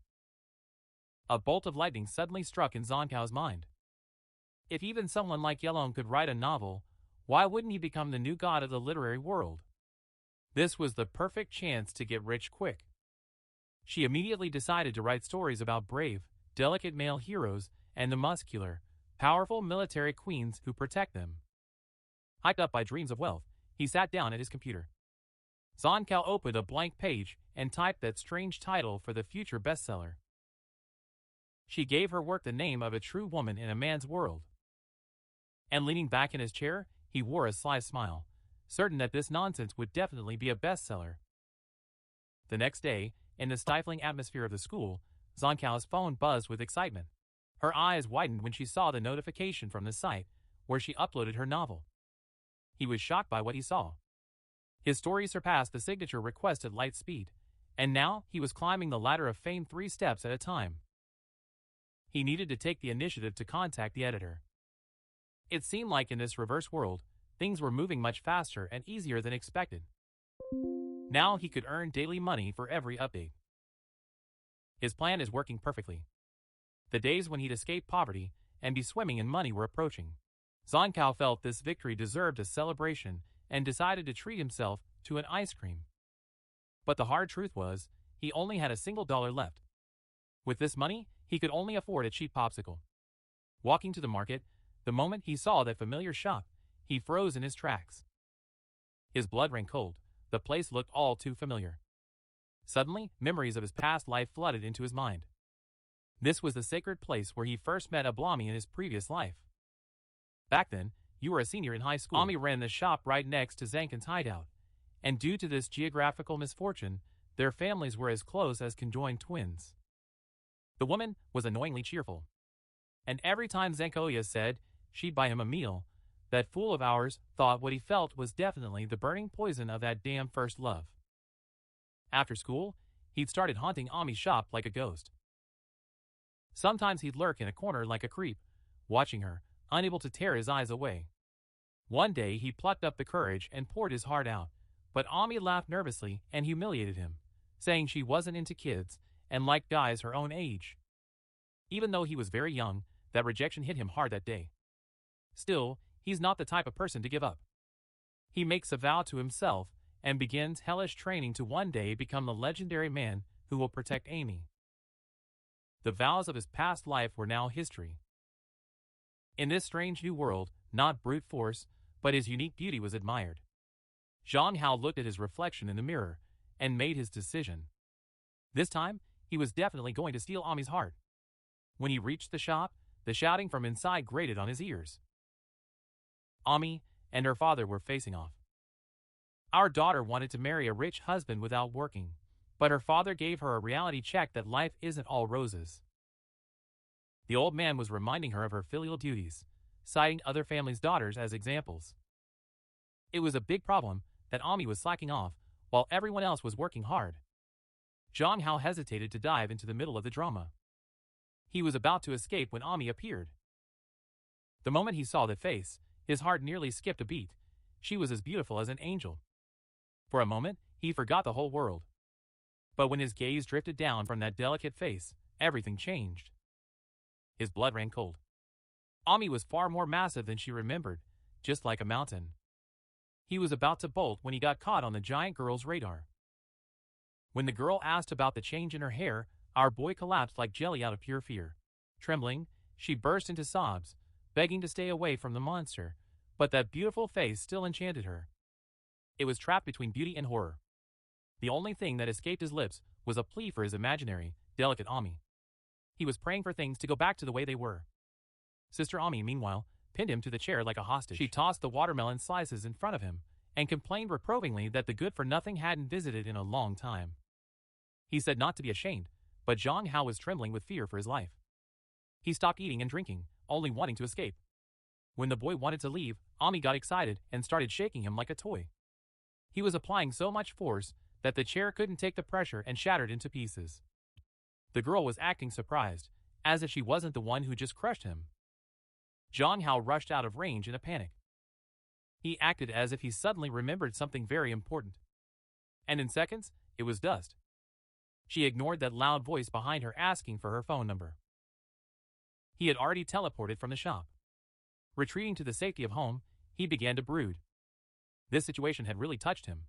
A bolt of lightning suddenly struck in Jiang Hao's mind. If even someone like Yelong could write a novel, why wouldn't he become the new god of the literary world? This was the perfect chance to get rich quick. She immediately decided to write stories about brave, delicate male heroes and the muscular, powerful military queens who protect them. Hyped up by dreams of wealth, he sat down at his computer. Jiang Hao opened a blank page and typed that strange title for the future bestseller. She gave her work the name of a true woman in a man's world. And leaning back in his chair, he wore a sly smile, certain that this nonsense would definitely be a bestseller. The next day, in the stifling atmosphere of the school, Jiang Hao's phone buzzed with excitement. Her eyes widened when she saw the notification from the site, where she uploaded her novel. He was shocked by what he saw. His story surpassed the signature request at light speed, and now he was climbing the ladder of fame 3 steps at a time. He needed to take the initiative to contact the editor. It seemed like in this reverse world, things were moving much faster and easier than expected. Now he could earn daily money for every update. His plan is working perfectly. The days when he'd escape poverty and be swimming in money were approaching. Jiang Hao felt this victory deserved a celebration and decided to treat himself to an ice cream. But the hard truth was, he only had a single dollar left. With this money, he could only afford a cheap popsicle. Walking to the market, the moment he saw that familiar shop, he froze in his tracks. His blood ran cold. The place looked all too familiar. Suddenly, memories of his past life flooded into his mind. This was the sacred place where he first met Ablami in his previous life. Back then, you were a senior in high school. Ami ran the shop right next to Zankin's hideout, and due to this geographical misfortune, their families were as close as conjoined twins. The woman was annoyingly cheerful. And every time Zankoya said she'd buy him a meal, that fool of ours thought what he felt was definitely the burning poison of that damn first love. After school, he'd started haunting Ami's shop like a ghost. Sometimes he'd lurk in a corner like a creep, watching her, unable to tear his eyes away. One day he plucked up the courage and poured his heart out, but Ami laughed nervously and humiliated him, saying she wasn't into kids and liked guys her own age. Even though he was very young, that rejection hit him hard that day. Still, he's not the type of person to give up. He makes a vow to himself and begins hellish training to one day become the legendary man who will protect Amy. The vows of his past life were now history. In this strange new world, not brute force, but his unique beauty was admired. Jiang Hao looked at his reflection in the mirror and made his decision. This time, he was definitely going to steal Ami's heart. When he reached the shop, the shouting from inside grated on his ears. Ami and her father were facing off. Our daughter wanted to marry a rich husband without working, but her father gave her a reality check that life isn't all roses. The old man was reminding her of her filial duties, citing other families' daughters as examples. It was a big problem that Ami was slacking off while everyone else was working hard. Jiang Hao hesitated to dive into the middle of the drama. He was about to escape when Ami appeared. The moment he saw that face, his heart nearly skipped a beat. She was as beautiful as an angel. For a moment, he forgot the whole world. But when his gaze drifted down from that delicate face, everything changed. His blood ran cold. Ami was far more massive than she remembered, just like a mountain. He was about to bolt when he got caught on the giant girl's radar. When the girl asked about the change in her hair, our boy collapsed like jelly out of pure fear. Trembling, she burst into sobs, begging to stay away from the monster, but that beautiful face still enchanted her. It was trapped between beauty and horror. The only thing that escaped his lips was a plea for his imaginary, delicate Ami. He was praying for things to go back to the way they were. Sister Ami, meanwhile, pinned him to the chair like a hostage. She tossed the watermelon slices in front of him and complained reprovingly that the good-for-nothing hadn't visited in a long time. He said not to be ashamed, but Jiang Hao was trembling with fear for his life. He stopped eating and drinking, only wanting to escape. When the boy wanted to leave, Ami got excited and started shaking him like a toy. He was applying so much force that the chair couldn't take the pressure and shattered into pieces. The girl was acting surprised, as if she wasn't the one who just crushed him. Jiang Hao rushed out of range in a panic. He acted as if he suddenly remembered something very important. And in seconds, it was dust. She ignored that loud voice behind her asking for her phone number. He had already teleported from the shop. Retreating to the safety of home, he began to brood. This situation had really touched him.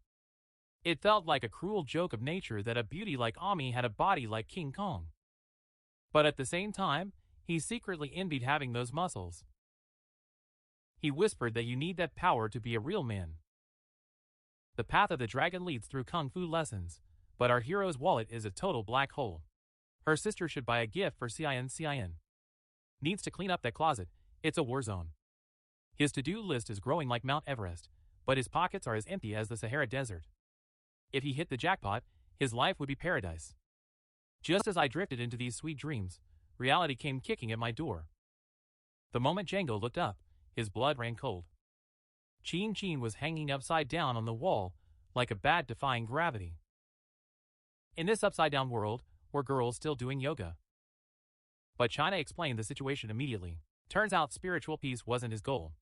It felt like a cruel joke of nature that a beauty like Ami had a body like King Kong. But at the same time, he secretly envied having those muscles. He whispered that you need that power to be a real man. The path of the dragon leads through kung fu lessons, but our hero's wallet is a total black hole. Her sister should buy a gift for Cin. Needs to clean up that closet, it's a war zone. His to-do list is growing like Mount Everest, but his pockets are as empty as the Sahara Desert. If he hit the jackpot, his life would be paradise. Just as I drifted into these sweet dreams, reality came kicking at my door. The moment Django looked up, his blood ran cold. Chin was hanging upside down on the wall, like a bat defying gravity. In this upside-down world, were girls still doing yoga? But China explained the situation immediately. Turns out spiritual peace wasn't his goal.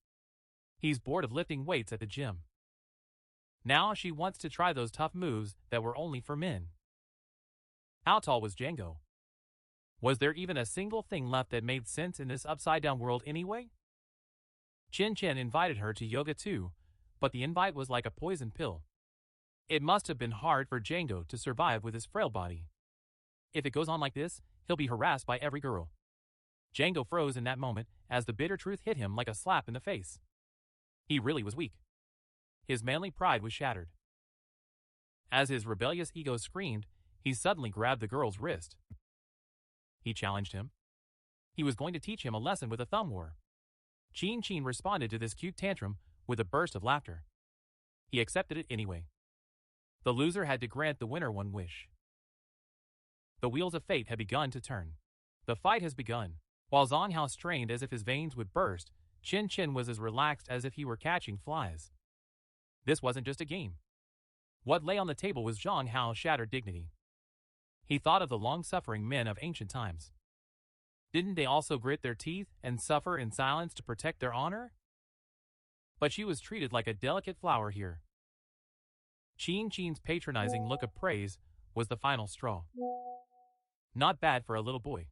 He's bored of lifting weights at the gym. Now she wants to try those tough moves that were only for men. How tall was Django? Was there even a single thing left that made sense in this upside-down world anyway? Chin invited her to yoga too, but the invite was like a poison pill. It must have been hard for Django to survive with his frail body. If it goes on like this, he'll be harassed by every girl. Django froze in that moment as the bitter truth hit him like a slap in the face. He really was weak. His manly pride was shattered. As his rebellious ego screamed, he suddenly grabbed the girl's wrist. He challenged him. He was going to teach him a lesson with a thumb war. Chin responded to this cute tantrum with a burst of laughter. He accepted it anyway. The loser had to grant the winner one wish. The wheels of fate had begun to turn. The fight has begun. While Jiang Hao strained as if his veins would burst, Chin was as relaxed as if he were catching flies. This wasn't just a game. What lay on the table was Jiang Hao's shattered dignity. He thought of the long-suffering men of ancient times. Didn't they also grit their teeth and suffer in silence to protect their honor? But she was treated like a delicate flower here. Chin's patronizing look of praise was the final straw. Not bad for a little boy.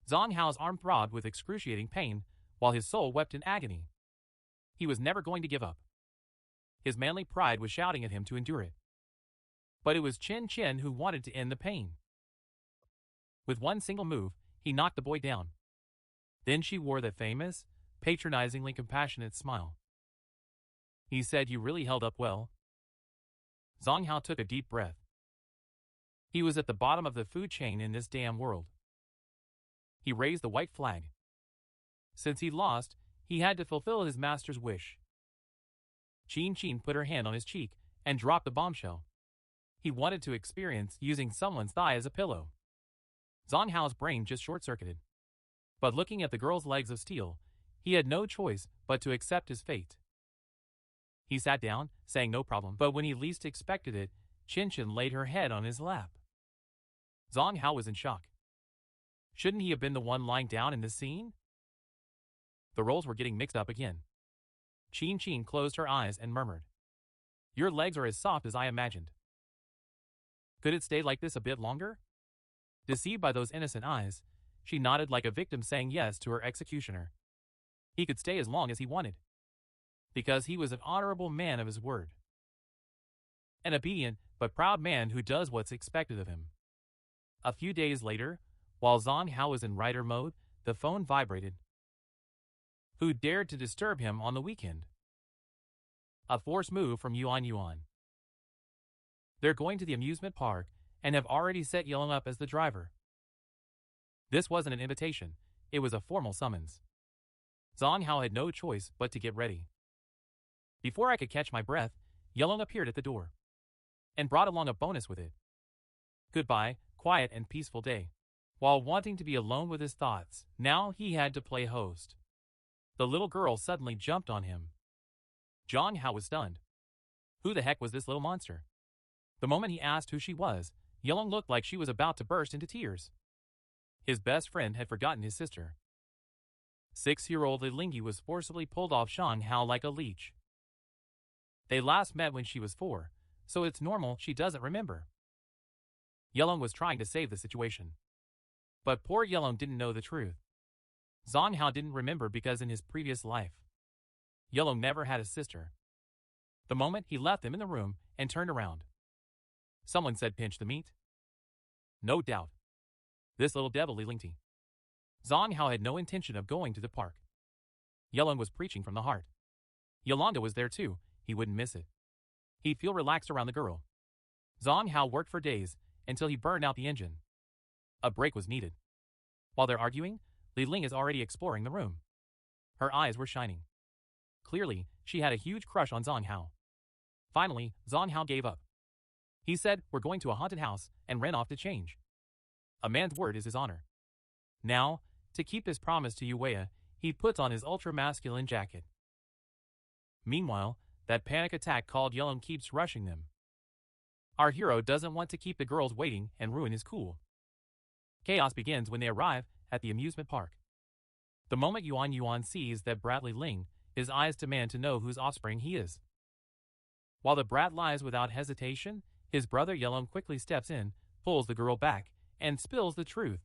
Jiang Hao's arm throbbed with excruciating pain, while his soul wept in agony. He was never going to give up. His manly pride was shouting at him to endure it. But it was Chin who wanted to end the pain. With one single move, he knocked the boy down. Then she wore that famous, patronizingly compassionate smile. He said, "You really held up well." Jiang Hao took a deep breath. He was at the bottom of the food chain in this damn world. He raised the white flag. Since he lost, he had to fulfill his master's wish. Chin put her hand on his cheek and dropped the bombshell. He wanted to experience using someone's thigh as a pillow. Jiang Hao's brain just short-circuited. But looking at the girl's legs of steel, he had no choice but to accept his fate. He sat down, saying no problem, but when he least expected it, Chin laid her head on his lap. Jiang Hao was in shock. Shouldn't he have been the one lying down in this scene? The roles were getting mixed up again. Chin closed her eyes and murmured, "Your legs are as soft as I imagined." Could it stay like this a bit longer? Deceived by those innocent eyes, she nodded like a victim saying yes to her executioner. He could stay as long as he wanted. Because he was an honorable man of his word. An obedient but proud man who does what's expected of him. A few days later, while Jiang Hao was in writer mode, the phone vibrated. Who dared to disturb him on the weekend? A forced move from Yuan. They're going to the amusement park and have already set Yellow up as the driver. This wasn't an invitation, it was a formal summons. Jiang Hao had no choice but to get ready. Before I could catch my breath, Yellow appeared at the door and brought along a bonus with it. goodbye, quiet and peaceful day. While wanting to be alone with his thoughts, now he had to play host. The little girl suddenly jumped on him. Jiang Hao was stunned. Who the heck was this little monster? The moment he asked who she was, Yelong looked like she was about to burst into tears. His best friend had forgotten his sister. 6-year-old Lingyi was forcibly pulled off Jiang Hao like a leech. They last met when she was 4, so it's normal she doesn't remember. Yelong was trying to save the situation. But poor Yelong didn't know the truth. Jiang Hao didn't remember because in his previous life, Yelong never had a sister. The moment he left them in the room and turned around, someone said pinch the meat. No doubt. This little devil Li Lingti. Jiang Hao had no intention of going to the park. Yelong was preaching from the heart. Yolanda was there too, he wouldn't miss it. He'd feel relaxed around the girl. Jiang Hao worked for days until he burned out the engine. A break was needed. While they're arguing, Li Ling is already exploring the room. Her eyes were shining. Clearly, she had a huge crush on Jiang Hao. Finally, Jiang Hao gave up. He said, "We're going to a haunted house," and ran off to change. A man's word is his honor. Now, to keep his promise to Yuya, he puts on his ultra-masculine jacket. Meanwhile, that panic attack called Yelong keeps rushing them. Our hero doesn't want to keep the girls waiting and ruin his cool. Chaos begins when they arrive at the amusement park. The moment Yuan sees that Bradley Ling, his eyes demand to know whose offspring he is. While the brat lies without hesitation, his brother Yelong quickly steps in, pulls the girl back, and spills the truth.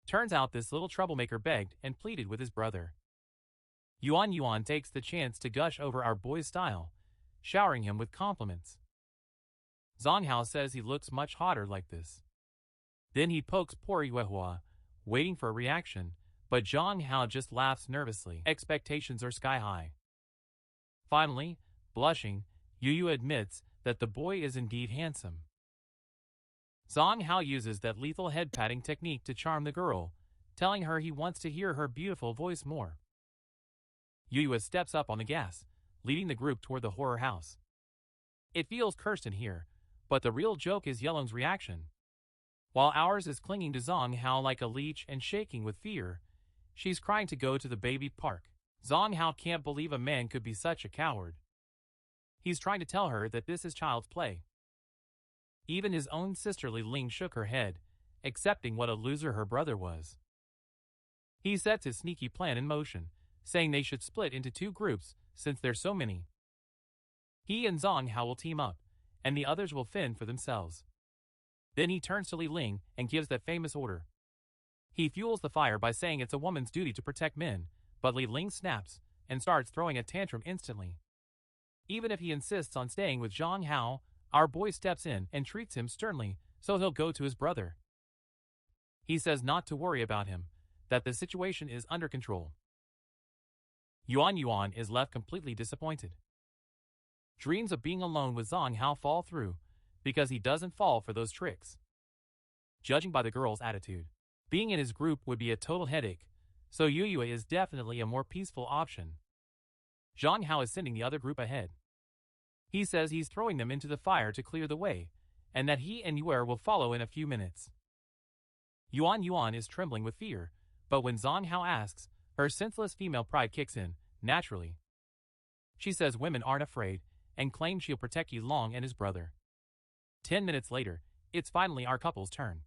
Turns out this little troublemaker begged and pleaded with his brother. Yuan takes the chance to gush over our boy's style, showering him with compliments. Jiang Hao says he looks much hotter like this. Then he pokes poor Yuehua, waiting for a reaction, but Jiang Hao just laughs nervously. Expectations are sky high. Finally, blushing, Yu admits that the boy is indeed handsome. Jiang Hao uses that lethal head patting technique to charm the girl, telling her he wants to hear her beautiful voice more. Yu steps up on the gas, leading the group toward the horror house. It feels cursed in here, but the real joke is Yelong's reaction. While ours is clinging to Jiang Hao like a leech and shaking with fear, she's crying to go to the baby park. Jiang Hao can't believe a man could be such a coward. He's trying to tell her that this is child's play. Even his own sister Li Ling shook her head, accepting what a loser her brother was. He sets his sneaky plan in motion, saying they should split into 2 groups since there's so many. He and Jiang Hao will team up, and the others will fend for themselves. Then he turns to Li Ling and gives that famous order. He fuels the fire by saying it's a woman's duty to protect men, but Li Ling snaps and starts throwing a tantrum instantly. Even if he insists on staying with Jiang Hao, our boy steps in and treats him sternly, so he'll go to his brother. He says not to worry about him, that the situation is under control. Yuan is left completely disappointed. Dreams of being alone with Jiang Hao fall through, because he doesn't fall for those tricks. Judging by the girl's attitude, being in his group would be a total headache, so Yu is definitely a more peaceful option. Jiang Hao is sending the other group ahead. He says he's throwing them into the fire to clear the way, and that he and Yuer will follow in a few minutes. Yuan is trembling with fear, but when Jiang Hao asks, her senseless female pride kicks in, naturally. She says women aren't afraid, and claims she'll protect Yilong and his brother. 10 minutes later, it's finally our couple's turn.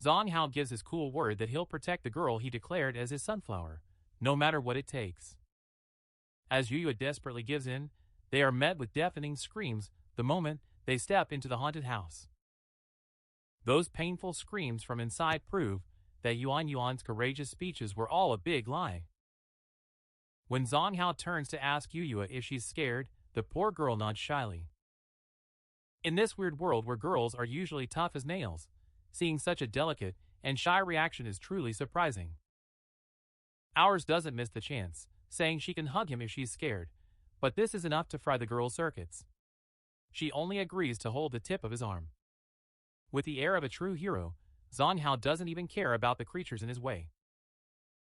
Jiang Hao gives his cool word that he'll protect the girl he declared as his sunflower, no matter what it takes. As Yu desperately gives in, they are met with deafening screams the moment they step into the haunted house. Those painful screams from inside prove that Yuan's courageous speeches were all a big lie. When Jiang Hao turns to ask Yu if she's scared, the poor girl nods shyly. In this weird world where girls are usually tough as nails, seeing such a delicate and shy reaction is truly surprising. Ours doesn't miss the chance, saying she can hug him if she's scared, but this is enough to fry the girl's circuits. She only agrees to hold the tip of his arm. With the air of a true hero, Jiang Hao doesn't even care about the creatures in his way.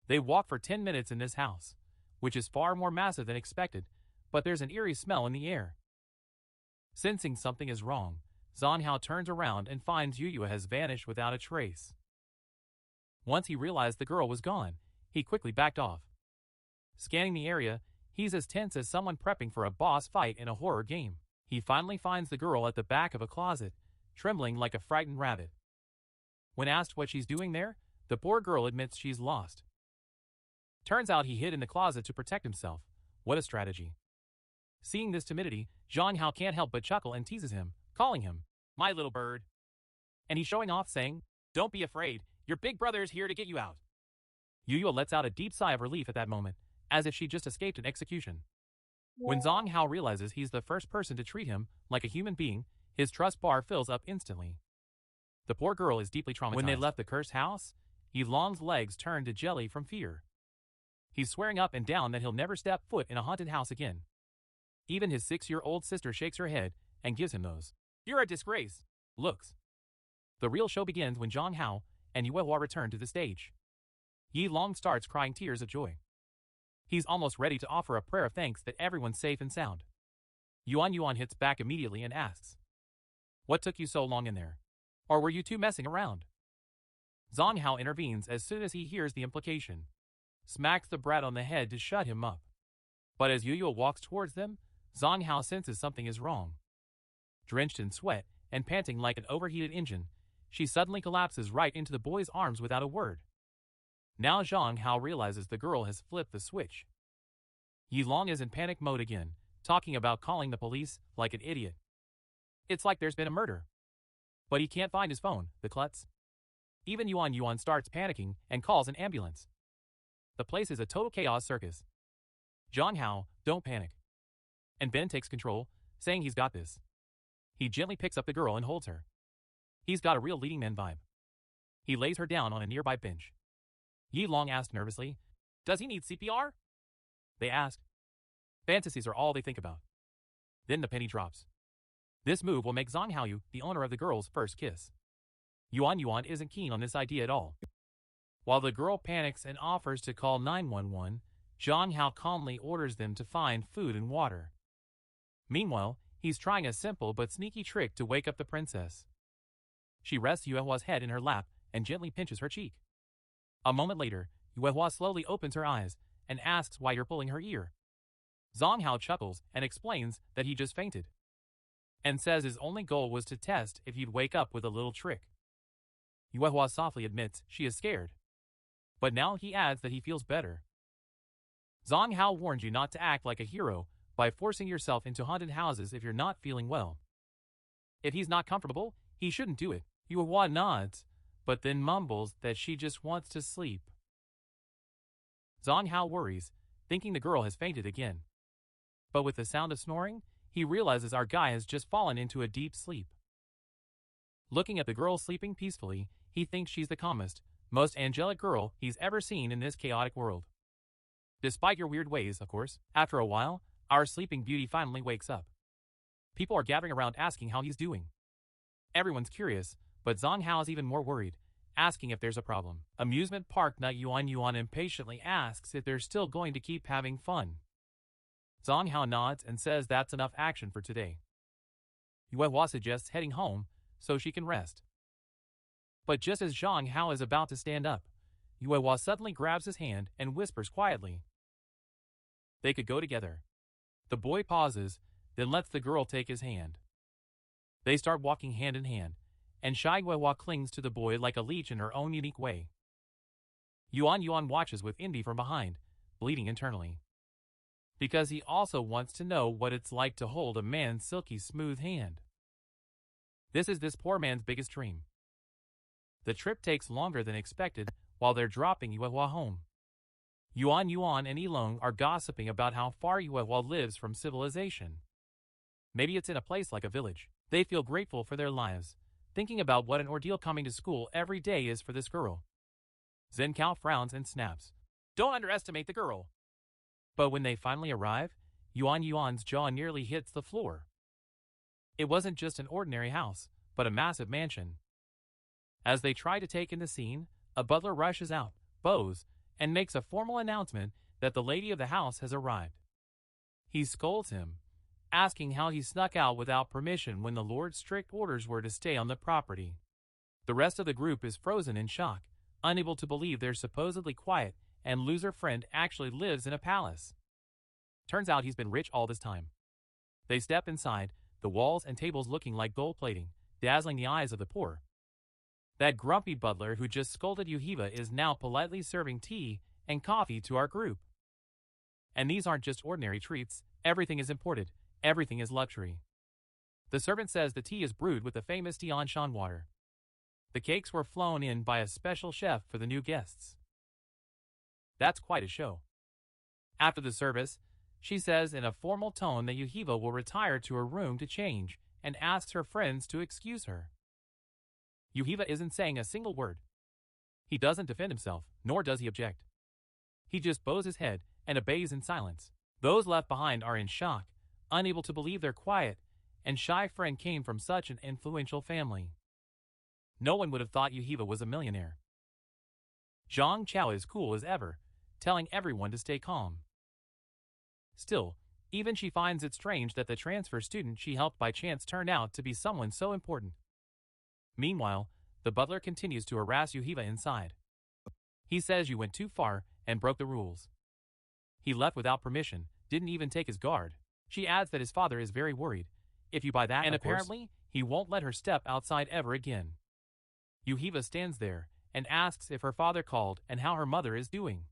They walk for 10 minutes in this house, which is far more massive than expected, but there's an eerie smell in the air. Sensing something is wrong, Jiang Hao turns around and finds Yu has vanished without a trace. Once he realized the girl was gone, he quickly backed off. Scanning the area, he's as tense as someone prepping for a boss fight in a horror game. He finally finds the girl at the back of a closet, trembling like a frightened rabbit. When asked what she's doing there, the poor girl admits she's lost. Turns out he hid in the closet to protect himself. What a strategy. Seeing this timidity, Jiang Hao can't help but chuckle and teases him, calling him, "My little bird." And he's showing off saying, "Don't be afraid, your big brother is here to get you out." Yu lets out a deep sigh of relief at that moment, as if she just escaped an execution. When Jiang Hao realizes he's the first person to treat him like a human being, his trust bar fills up instantly. The poor girl is deeply traumatized. When they left the cursed house, Yilong's legs turned to jelly from fear. He's swearing up and down that he'll never step foot in a haunted house again. Even his 6-year-old sister shakes her head and gives him those "You're a disgrace" looks. The real show begins when Jiang Hao and Yuehua return to the stage. Yilong starts crying tears of joy. He's almost ready to offer a prayer of thanks that everyone's safe and sound. Yuan hits back immediately and asks, "What took you so long in there? Or were you two messing around?" Jiang Hao intervenes as soon as he hears the implication, smacks the brat on the head to shut him up. But as Yu walks towards them, Jiang Hao senses something is wrong. Drenched in sweat and panting like an overheated engine, she suddenly collapses right into the boy's arms without a word. Now Jiang Hao realizes the girl has flipped the switch. Yilong is in panic mode again, talking about calling the police like an idiot. It's like there's been a murder. But he can't find his phone, the klutz. Even Yuan starts panicking and calls an ambulance. The place is a total chaos circus. Jiang Hao, don't panic. And Ben takes control, saying he's got this. He gently picks up the girl and holds her. He's got a real leading man vibe. He lays her down on a nearby bench. Yilong asks nervously, "Does he need CPR?" They ask. Fantasies are all they think about. Then the penny drops. This move will make Jiang Hao the owner of the girl's first kiss. Yuan isn't keen on this idea at all. While the girl panics and offers to call 911, Jiang Hao calmly orders them to find food and water. Meanwhile, he's trying a simple but sneaky trick to wake up the princess. She rests Yuehua's head in her lap and gently pinches her cheek. A moment later, Yuehua slowly opens her eyes and asks why you're pulling her ear. Jiang Hao chuckles and explains that he just fainted, and says his only goal was to test if he'd wake up with a little trick. Yuehua softly admits she is scared, but now he adds that he feels better. Jiang Hao warned you not to act like a hero by forcing yourself into haunted houses if you're not feeling well. If he's not comfortable, he shouldn't do it. Yuehua nods, but then mumbles that she just wants to sleep. Jiang Hao worries, thinking the girl has fainted again. But with the sound of snoring, he realizes our guy has just fallen into a deep sleep. Looking at the girl sleeping peacefully, he thinks she's the calmest, most angelic girl he's ever seen in this chaotic world. Despite your weird ways, of course, after a while, our sleeping beauty finally wakes up. People are gathering around asking how he's doing. Everyone's curious, but Jiang Hao is even more worried, asking if there's a problem. Amusement park nut Yuan impatiently asks if they're still going to keep having fun. Jiang Hao nods and says that's enough action for today. Yuehua suggests heading home so she can rest. But just as Jiang Hao is about to stand up, Yuehua suddenly grabs his hand and whispers quietly, "They could go together." The boy pauses, then lets the girl take his hand. They start walking hand in hand, and shy Yuehua clings to the boy like a leech in her own unique way. Yuan watches with envy from behind, bleeding internally. Because he also wants to know what it's like to hold a man's silky smooth hand. This is this poor man's biggest dream. The trip takes longer than expected while they're dropping Yuehua home. Yuan and Yilong are gossiping about how far Yuehua lives from civilization. Maybe it's in a place like a village. They feel grateful for their lives, thinking about what an ordeal coming to school every day is for this girl. Zhen Kao frowns and snaps, "Don't underestimate the girl." But when they finally arrive, Yuan's jaw nearly hits the floor. It wasn't just an ordinary house, but a massive mansion. As they try to take in the scene, a butler rushes out, bows, and makes a formal announcement that the lady of the house has arrived. He scolds him, asking how he snuck out without permission when the Lord's strict orders were to stay on the property. The rest of the group is frozen in shock, unable to believe their supposedly quiet and loser friend actually lives in a palace. Turns out he's been rich all this time. They step inside, the walls and tables looking like gold plating, dazzling the eyes of the poor. That grumpy butler who just scolded Yuhiva is now politely serving tea and coffee to our group. And these aren't just ordinary treats, everything is imported, everything is luxury. The servant says the tea is brewed with the famous Tianshan water. The cakes were flown in by a special chef for the new guests. That's quite a show. After the service, she says in a formal tone that Yuhiva will retire to her room to change and asks her friends to excuse her. Yuhiva isn't saying a single word. He doesn't defend himself, nor does he object. He just bows his head and obeys in silence. Those left behind are in shock, unable to believe their quiet and shy friend came from such an influential family. No one would have thought Yuhiva was a millionaire. Jiang Hao is cool as ever, telling everyone to stay calm. Still, even she finds it strange that the transfer student she helped by chance turned out to be someone so important. Meanwhile, the butler continues to harass Yuhiva inside. He says you went too far and broke the rules. He left without permission, didn't even take his guard. She adds that his father is very worried, if you buy that, and apparently he won't let her step outside ever again. Yuhiva stands there and asks if her father called and how her mother is doing.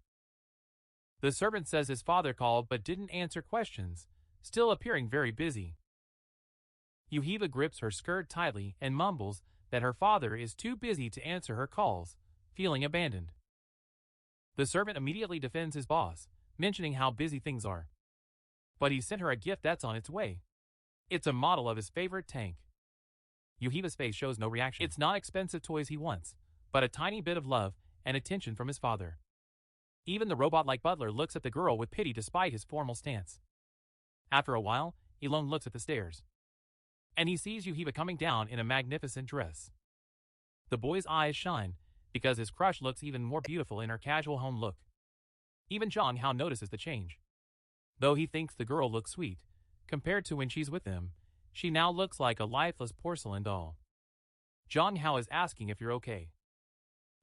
The servant says his father called but didn't answer questions, still appearing very busy. Yuhiva grips her skirt tightly and mumbles that her father is too busy to answer her calls, feeling abandoned. The servant immediately defends his boss, mentioning how busy things are. But he sent her a gift that's on its way. It's a model of his favorite tank. Yuhiva's face shows no reaction. It's not expensive toys he wants, but a tiny bit of love and attention from his father. Even the robot-like butler looks at the girl with pity despite his formal stance. After a while, Elon looks at the stairs. And he sees Yuhiva coming down in a magnificent dress. The boy's eyes shine, because his crush looks even more beautiful in her casual home look. Even Jiang Hao notices the change. Though he thinks the girl looks sweet, compared to when she's with him, she now looks like a lifeless porcelain doll. Jiang Hao is asking if you're okay.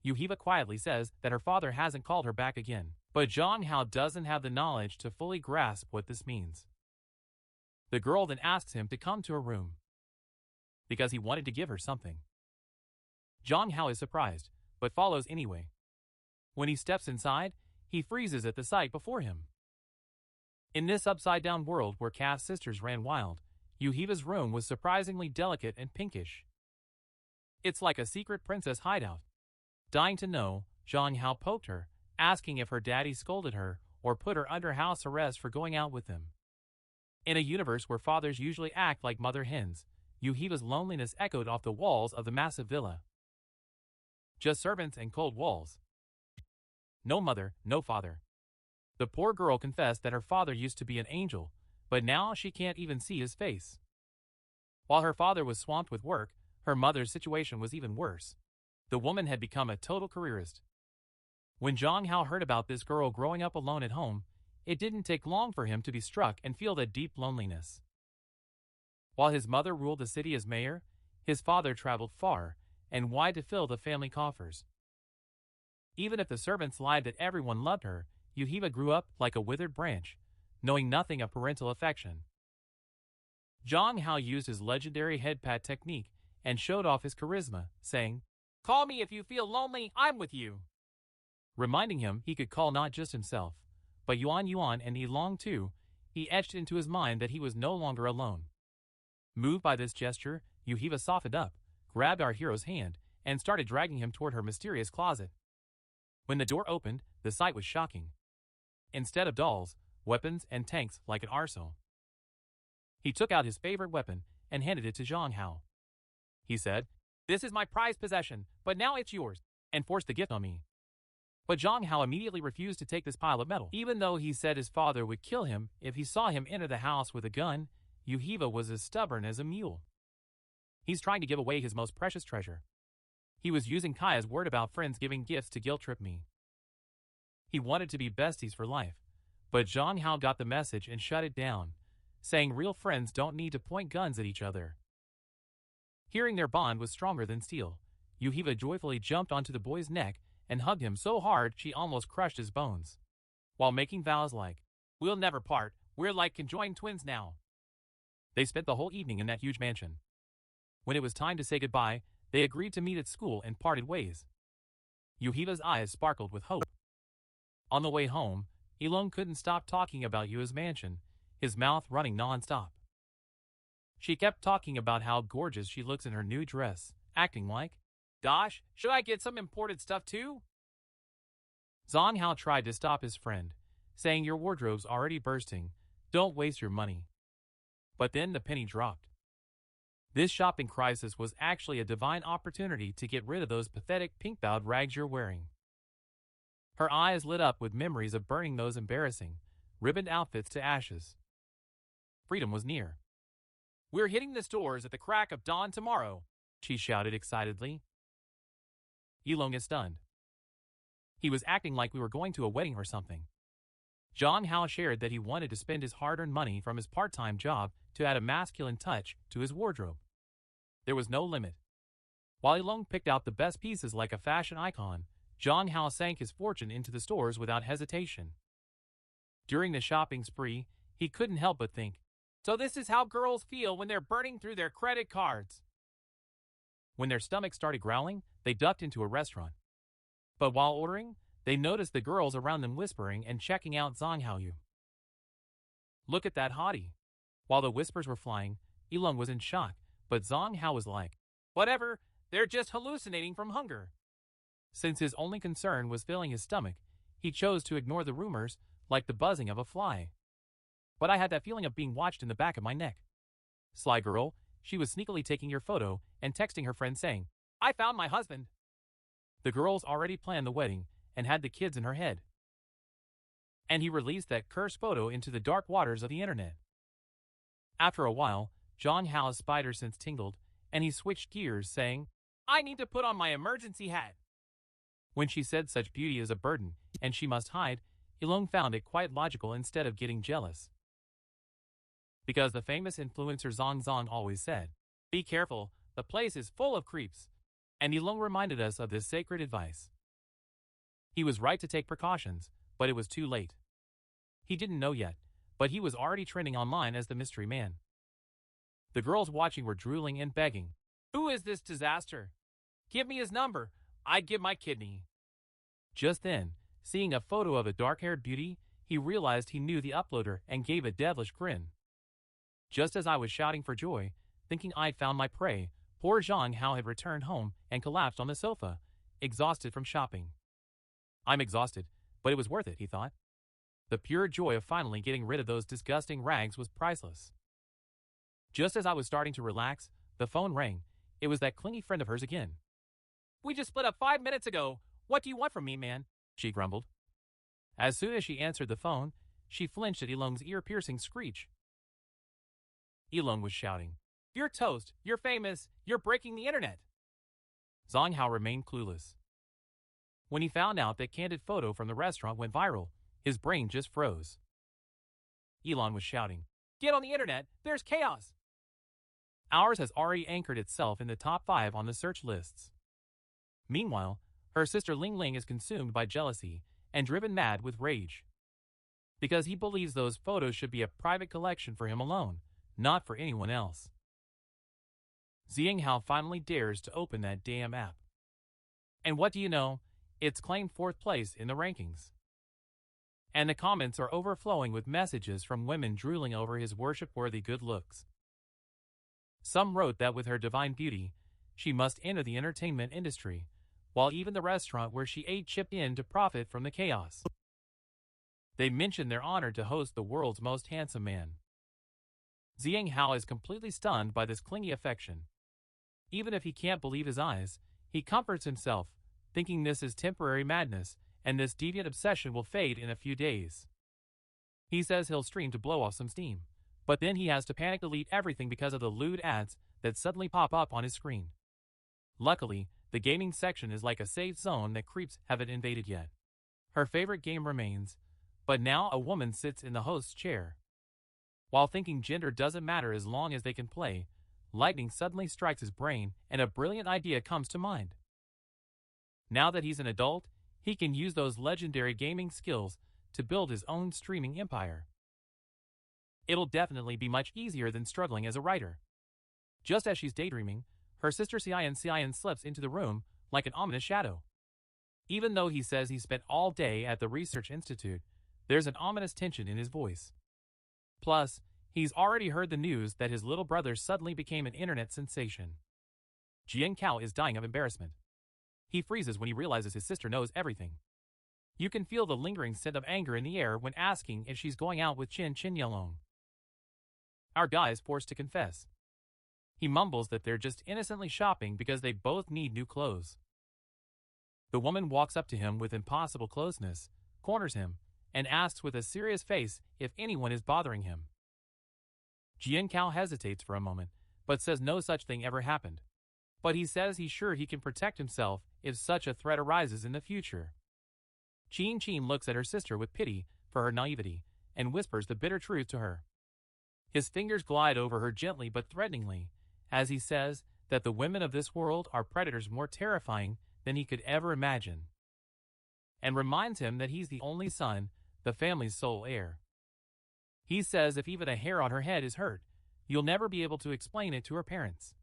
Yuhiva quietly says that her father hasn't called her back again, but Jiang Hao doesn't have the knowledge to fully grasp what this means. The girl then asks him to come to her room, because he wanted to give her something. Jiang Hao is surprised, but follows anyway. When he steps inside, he freezes at the sight before him. In this upside-down world where caste sisters ran wild, Yuhiva's room was surprisingly delicate and pinkish. It's like a secret princess hideout. Dying to know, Jiang Hao poked her, asking if her daddy scolded her or put her under house arrest for going out with him. In a universe where fathers usually act like mother hens, Yuhiva's loneliness echoed off the walls of the massive villa. Just servants and cold walls. No mother, no father. The poor girl confessed that her father used to be an angel, but now she can't even see his face. While her father was swamped with work, her mother's situation was even worse. The woman had become a total careerist. When Jiang Hao heard about this girl growing up alone at home, it didn't take long for him to be struck and feel that deep loneliness. While his mother ruled the city as mayor, his father traveled far and wide to fill the family coffers. Even if the servants lied that everyone loved her, Yuhiva grew up like a withered branch, knowing nothing of parental affection. Jiang Hao used his legendary head pat technique and showed off his charisma, saying, "Call me if you feel lonely, I'm with you." Reminding him he could call not just himself, but Yuan and Yilong too, he etched into his mind that he was no longer alone. Moved by this gesture, Yuhiva softened up, grabbed our hero's hand, and started dragging him toward her mysterious closet. When the door opened, the sight was shocking. Instead of dolls, weapons, and tanks like an arsenal. He took out his favorite weapon and handed it to Jiang Hao. He said, "This is my prized possession, but now it's yours," and forced the gift on me. But Jiang Hao immediately refused to take this pile of metal. Even though he said his father would kill him if he saw him enter the house with a gun, Yuhiva was as stubborn as a mule. He's trying to give away his most precious treasure. He was using Kaya's word about friends giving gifts to guilt-trip me. He wanted to be besties for life, but Jiang Hao got the message and shut it down, saying real friends don't need to point guns at each other. Hearing their bond was stronger than steel, Yuhiva joyfully jumped onto the boy's neck and hugged him so hard she almost crushed his bones, while making vows like, "We'll never part, we're like conjoined twins now." They spent the whole evening in that huge mansion. When it was time to say goodbye, they agreed to meet at school and parted ways. Yuhiva's eyes sparkled with hope. On the way home, Ilong couldn't stop talking about Yua's mansion, his mouth running non-stop. She kept talking about how gorgeous she looks in her new dress, acting like, "Gosh, should I get some imported stuff too?" Jiang Hao tried to stop his friend, saying your wardrobe's already bursting, don't waste your money. But then the penny dropped. This shopping crisis was actually a divine opportunity to get rid of those pathetic pink-bowed rags you're wearing. Her eyes lit up with memories of burning those embarrassing, ribboned outfits to ashes. Freedom was near. "We're hitting the stores at the crack of dawn tomorrow," she shouted excitedly. Ilong is stunned. He was acting like we were going to a wedding or something. Jiang Hao shared that he wanted to spend his hard-earned money from his part-time job to add a masculine touch to his wardrobe. There was no limit. While Ilong picked out the best pieces like a fashion icon, Jiang Hao sank his fortune into the stores without hesitation. During the shopping spree, he couldn't help but think, so this is how girls feel when they're burning through their credit cards. When their stomachs started growling, they ducked into a restaurant. But while ordering, they noticed the girls around them whispering and checking out Jiang Hao. "Look at that hottie." While the whispers were flying, Ilong was in shock, but Jiang Hao was like, "Whatever, they're just hallucinating from hunger." Since his only concern was filling his stomach, he chose to ignore the rumors like the buzzing of a fly. "But I had that feeling of being watched in the back of my neck." Sly girl, she was sneakily taking your photo and texting her friend saying, "I found my husband." The girls already planned the wedding and had the kids in her head. And he released that cursed photo into the dark waters of the internet. After a while, Jiang Hao's spider sense tingled, and he switched gears, saying, "I need to put on my emergency hat." When she said such beauty is a burden, and she must hide, Ilong found it quite logical instead of getting jealous. Because the famous influencer Zong Zong always said, "Be careful, the place is full of creeps." And Ilong reminded us of this sacred advice. He was right to take precautions, but it was too late. He didn't know yet, but he was already trending online as the mystery man. The girls watching were drooling and begging, "Who is this disaster? Give me his number. I'd give my kidney." Just then, seeing a photo of a dark-haired beauty, he realized he knew the uploader and gave a devilish grin. Just as I was shouting for joy, thinking I'd found my prey, poor Jiang Hao had returned home and collapsed on the sofa, exhausted from shopping. "I'm exhausted, but it was worth it," he thought. The pure joy of finally getting rid of those disgusting rags was priceless. Just as I was starting to relax, the phone rang. It was that clingy friend of hers again. "We just split up 5 minutes ago. What do you want from me, man?" she grumbled. As soon as she answered the phone, she flinched at Ilong's ear-piercing screech. Ilong was shouting, "You're toast, you're famous, you're breaking the internet." Jiang Hao remained clueless. When he found out that candid photo from the restaurant went viral, his brain just froze. Ilong was shouting, "Get on the internet, there's chaos." Ours has already anchored itself in the top 5 on the search lists. Meanwhile, her sister Ling Ling is consumed by jealousy and driven mad with rage. Because he believes those photos should be a private collection for him alone, not for anyone else. Jiang Hao finally dares to open that damn app. And what do you know? It's claimed 4th place in the rankings. And the comments are overflowing with messages from women drooling over his worship-worthy good looks. Some wrote that with her divine beauty, she must enter the entertainment industry, while even the restaurant where she ate chipped in to profit from the chaos. They mentioned they're honored to host the world's most handsome man. Jiang Hao is completely stunned by this clingy affection. Even if he can't believe his eyes, he comforts himself, thinking this is temporary madness and this deviant obsession will fade in a few days. He says he'll stream to blow off some steam, but then he has to panic delete everything because of the lewd ads that suddenly pop up on his screen. Luckily, the gaming section is like a safe zone that creeps haven't invaded yet. Her favorite game remains, but now a woman sits in the host's chair. While thinking gender doesn't matter as long as they can play, lightning suddenly strikes his brain and a brilliant idea comes to mind. Now that he's an adult, he can use those legendary gaming skills to build his own streaming empire. It'll definitely be much easier than struggling as a writer. Just as she's daydreaming, her sister Cian slips into the room like an ominous shadow. Even though he says he spent all day at the research institute, there's an ominous tension in his voice. Plus, he's already heard the news that his little brother suddenly became an internet sensation. Jiang Hao is dying of embarrassment. He freezes when he realizes his sister knows everything. You can feel the lingering scent of anger in the air when asking if she's going out with Chin Yelong. Our guy is forced to confess. He mumbles that they're just innocently shopping because they both need new clothes. The woman walks up to him with impossible closeness, corners him, and asks with a serious face if anyone is bothering him. Jiang Hao hesitates for a moment, but says no such thing ever happened. But he says he's sure he can protect himself if such a threat arises in the future. Chin looks at her sister with pity for her naivety and whispers the bitter truth to her. His fingers glide over her gently but threateningly, as he says that the women of this world are predators more terrifying than he could ever imagine, and reminds him that he's the only son, the family's sole heir. He says if even a hair on her head is hurt, you'll never be able to explain it to her parents.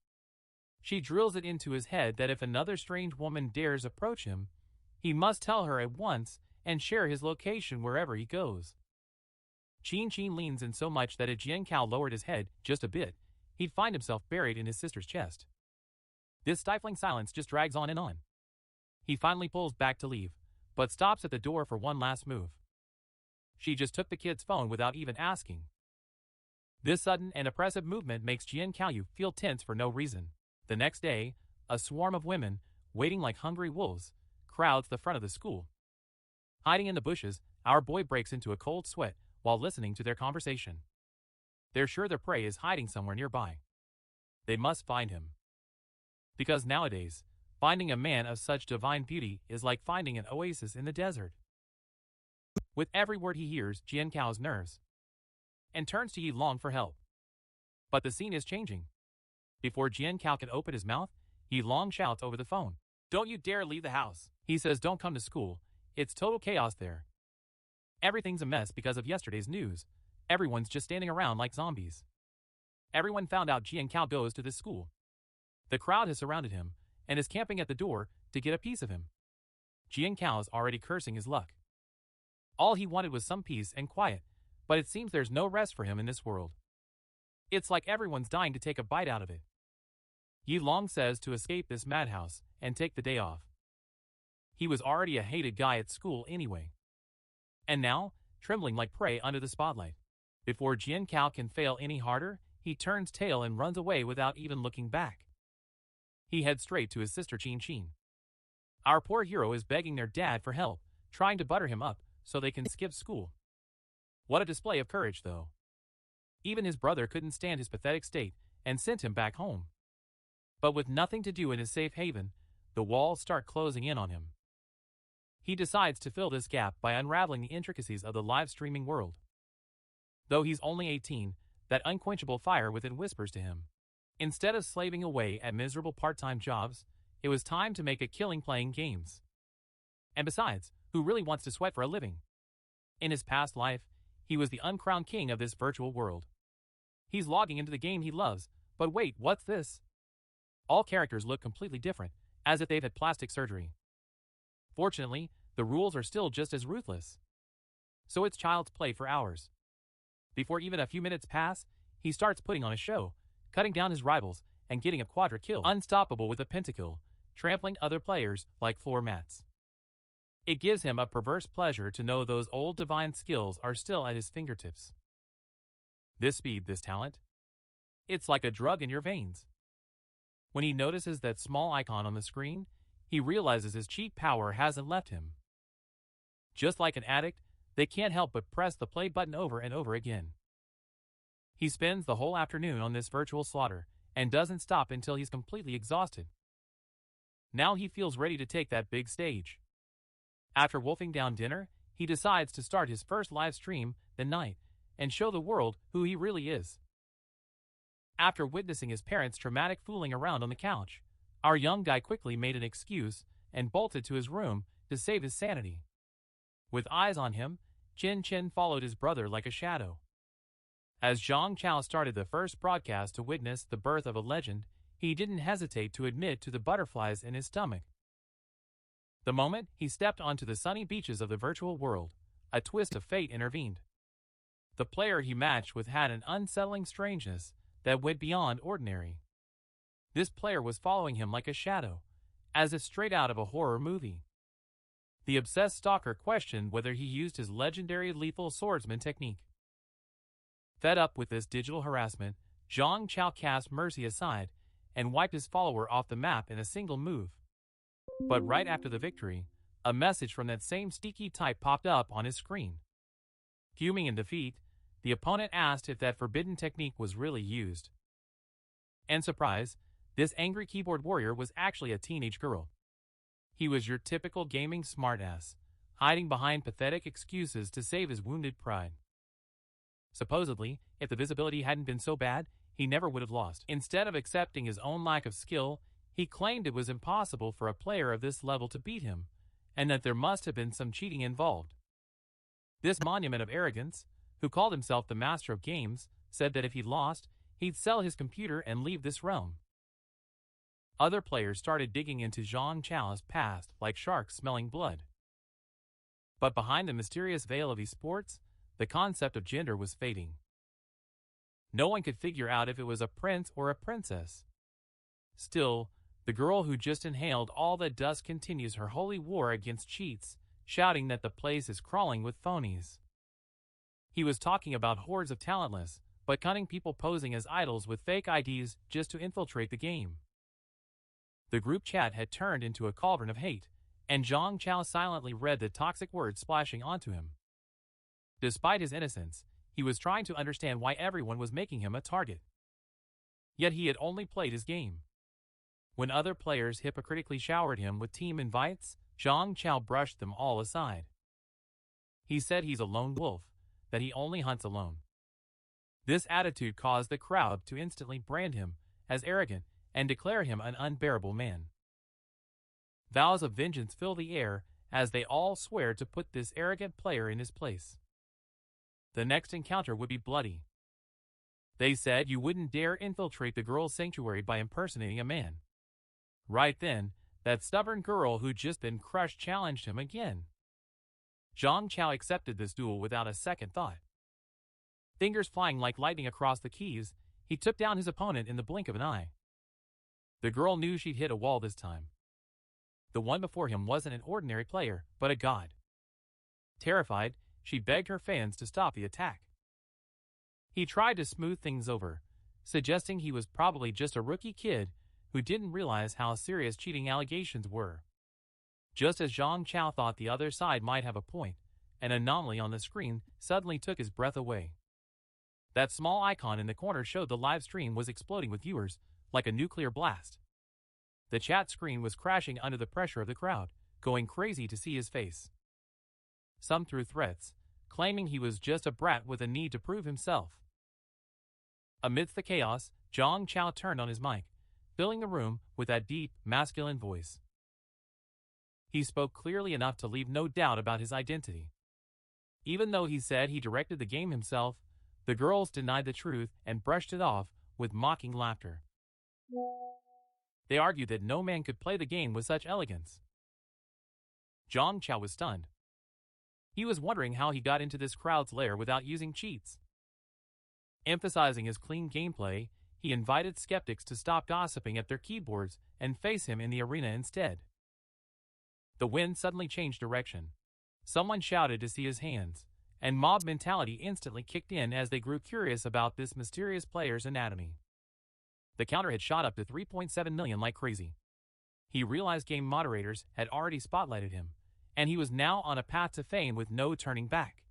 She drills it into his head that if another strange woman dares approach him, he must tell her at once and share his location wherever he goes. Chin leans in so much that if Jiang Hao lowered his head just a bit, he'd find himself buried in his sister's chest. This stifling silence just drags on and on. He finally pulls back to leave, but stops at the door for one last move. She just took the kid's phone without even asking. This sudden and oppressive movement makes Jiang Hao feel tense for no reason. The next day, a swarm of women, waiting like hungry wolves, crowds the front of the school. Hiding in the bushes, our boy breaks into a cold sweat while listening to their conversation. They're sure their prey is hiding somewhere nearby. They must find him. Because nowadays, finding a man of such divine beauty is like finding an oasis in the desert. With every word he hears, Jiang Hao's nerves, and turns to Yi Long for help. But the scene is changing. Before Jiang Hao can open his mouth, Yi Long shouts over the phone, "Don't you dare leave the house." He says don't come to school. It's total chaos there. Everything's a mess because of yesterday's news. Everyone's just standing around like zombies. Everyone found out Jiang Hao goes to this school. The crowd has surrounded him and is camping at the door to get a piece of him. Jiang Hao's already cursing his luck. All he wanted was some peace and quiet, but it seems there's no rest for him in this world. It's like everyone's dying to take a bite out of it. Yi Long says to escape this madhouse and take the day off. He was already a hated guy at school anyway. And now, trembling like prey under the spotlight. Before Jiang Hao can fail any harder, he turns tail and runs away without even looking back. He heads straight to his sister Chin. Our poor hero is begging their dad for help, trying to butter him up so they can skip school. What a display of courage, though. Even his brother couldn't stand his pathetic state and sent him back home. But with nothing to do in his safe haven, the walls start closing in on him. He decides to fill this gap by unraveling the intricacies of the live streaming world. Though he's only 18, that unquenchable fire within whispers to him. Instead of slaving away at miserable part-time jobs, it was time to make a killing playing games. And besides, who really wants to sweat for a living? In his past life, he was the uncrowned king of this virtual world. He's logging into the game he loves, but wait, what's this? All characters look completely different, as if they've had plastic surgery. Fortunately, the rules are still just as ruthless. So it's child's play for hours. Before even a few minutes pass, he starts putting on a show, cutting down his rivals and getting a quadra kill, unstoppable with a pentakill, trampling other players like floor mats. It gives him a perverse pleasure to know those old divine skills are still at his fingertips. This speed, this talent, it's like a drug in your veins. When he notices that small icon on the screen, he realizes his cheat power hasn't left him. Just like an addict, they can't help but press the play button over and over again. He spends the whole afternoon on this virtual slaughter and doesn't stop until he's completely exhausted. Now he feels ready to take that big stage. After wolfing down dinner, he decides to start his first live stream that night and show the world who he really is. After witnessing his parents' traumatic fooling around on the couch, our young guy quickly made an excuse and bolted to his room to save his sanity. With eyes on him, Chin Chin followed his brother like a shadow. As Jiang Hao started the first broadcast to witness the birth of a legend, he didn't hesitate to admit to the butterflies in his stomach. The moment he stepped onto the sunny beaches of the virtual world, a twist of fate intervened. The player he matched with had an unsettling strangeness that went beyond ordinary. This player was following him like a shadow, as if straight out of a horror movie. The obsessed stalker questioned whether he used his legendary lethal swordsman technique. Fed up with this digital harassment, Jiang Hao cast mercy aside and wiped his follower off the map in a single move. But right after the victory, a message from that same sneaky type popped up on his screen. Fuming in defeat, the opponent asked if that forbidden technique was really used. And surprise, this angry keyboard warrior was actually a teenage girl. He was your typical gaming smartass, hiding behind pathetic excuses to save his wounded pride. Supposedly, if the visibility hadn't been so bad, he never would have lost. Instead of accepting his own lack of skill, he claimed it was impossible for a player of this level to beat him, and that there must have been some cheating involved. This monument of arrogance, who called himself the master of games, said that if he lost, he'd sell his computer and leave this realm. Other players started digging into Jiang Hao's past like sharks smelling blood. But behind the mysterious veil of esports, the concept of gender was fading. No one could figure out if it was a prince or a princess. Still, the girl who just inhaled all that dust continues her holy war against cheats, shouting that the place is crawling with phonies. He was talking about hordes of talentless, but cunning people posing as idols with fake IDs just to infiltrate the game. The group chat had turned into a cauldron of hate, and Jiang Hao silently read the toxic words splashing onto him. Despite his innocence, he was trying to understand why everyone was making him a target. Yet he had only played his game. When other players hypocritically showered him with team invites, Jiang Hao brushed them all aside. He said he's a lone wolf, that he only hunts alone. This attitude caused the crowd to instantly brand him as arrogant and declare him an unbearable man. Vows of vengeance fill the air as they all swear to put this arrogant player in his place. The next encounter would be bloody. They said you wouldn't dare infiltrate the girl's sanctuary by impersonating a man. Right then, that stubborn girl who'd just been crushed challenged him again. Jiang Hao accepted this duel without a second thought. Fingers flying like lightning across the keys, he took down his opponent in the blink of an eye. The girl knew she'd hit a wall this time. The one before him wasn't an ordinary player, but a god. Terrified, she begged her fans to stop the attack. He tried to smooth things over, suggesting he was probably just a rookie kid who didn't realize how serious cheating allegations were. Just as Jiang Hao thought the other side might have a point, an anomaly on the screen suddenly took his breath away. That small icon in the corner showed the live stream was exploding with viewers, like a nuclear blast. The chat screen was crashing under the pressure of the crowd, going crazy to see his face. Some threw threats, claiming he was just a brat with a need to prove himself. Amidst the chaos, Jiang Hao turned on his mic, filling the room with that deep, masculine voice. He spoke clearly enough to leave no doubt about his identity. Even though he said he directed the game himself, the girls denied the truth and brushed it off with mocking laughter. They argued that no man could play the game with such elegance. Jiang Hao was stunned. He was wondering how he got into this crowd's lair without using cheats. Emphasizing his clean gameplay, he invited skeptics to stop gossiping at their keyboards and face him in the arena instead. The wind suddenly changed direction. Someone shouted to see his hands, and mob mentality instantly kicked in as they grew curious about this mysterious player's anatomy. The counter had shot up to 3.7 million like crazy. He realized game moderators had already spotlighted him, and he was now on a path to fame with no turning back.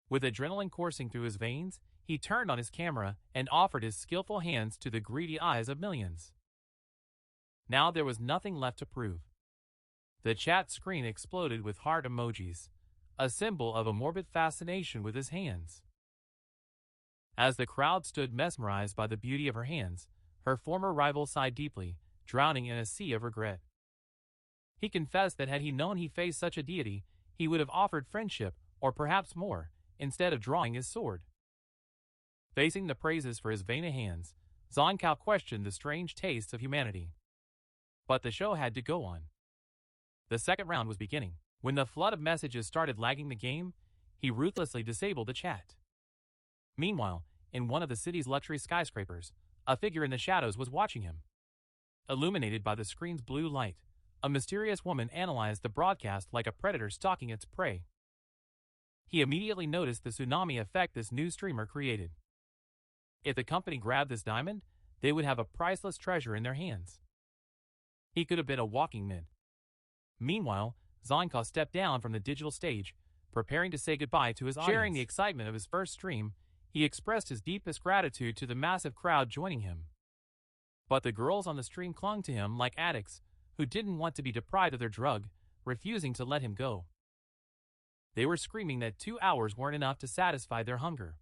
With adrenaline coursing through his veins, he turned on his camera and offered his skillful hands to the greedy eyes of millions. Now there was nothing left to prove. The chat screen exploded with heart emojis, a symbol of a morbid fascination with his hands. As the crowd stood mesmerized by the beauty of her hands, her former rival sighed deeply, drowning in a sea of regret. He confessed that had he known he faced such a deity, he would have offered friendship, or perhaps more, instead of drawing his sword. Facing the praises for his vain hands, Jiang Hao questioned the strange tastes of humanity. But the show had to go on. The second round was beginning. When the flood of messages started lagging the game, he ruthlessly disabled the chat. Meanwhile, in one of the city's luxury skyscrapers, a figure in the shadows was watching him. Illuminated by the screen's blue light, a mysterious woman analyzed the broadcast like a predator stalking its prey. He immediately noticed the tsunami effect this new streamer created. If the company grabbed this diamond, they would have a priceless treasure in their hands. He could have been a walking myth. Meanwhile, Jiang Hao stepped down from the digital stage, preparing to say goodbye to his audience. Sharing the excitement of his first stream, he expressed his deepest gratitude to the massive crowd joining him. But the girls on the stream clung to him like addicts who didn't want to be deprived of their drug, refusing to let him go. They were screaming that 2 hours weren't enough to satisfy their hunger.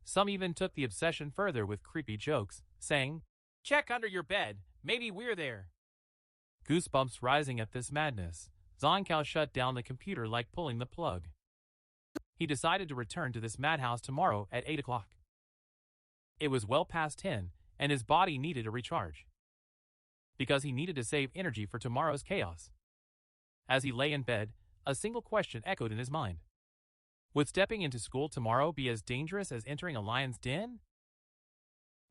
Some even took the obsession further with creepy jokes, saying, "Check under your bed, maybe we're there." Goosebumps rising at this madness, Jiang Hao shut down the computer like pulling the plug. He decided to return to this madhouse tomorrow at 8 o'clock. It was well past 10, and his body needed a recharge. Because he needed to save energy for tomorrow's chaos. As he lay in bed, a single question echoed in his mind. Would stepping into school tomorrow be as dangerous as entering a lion's den?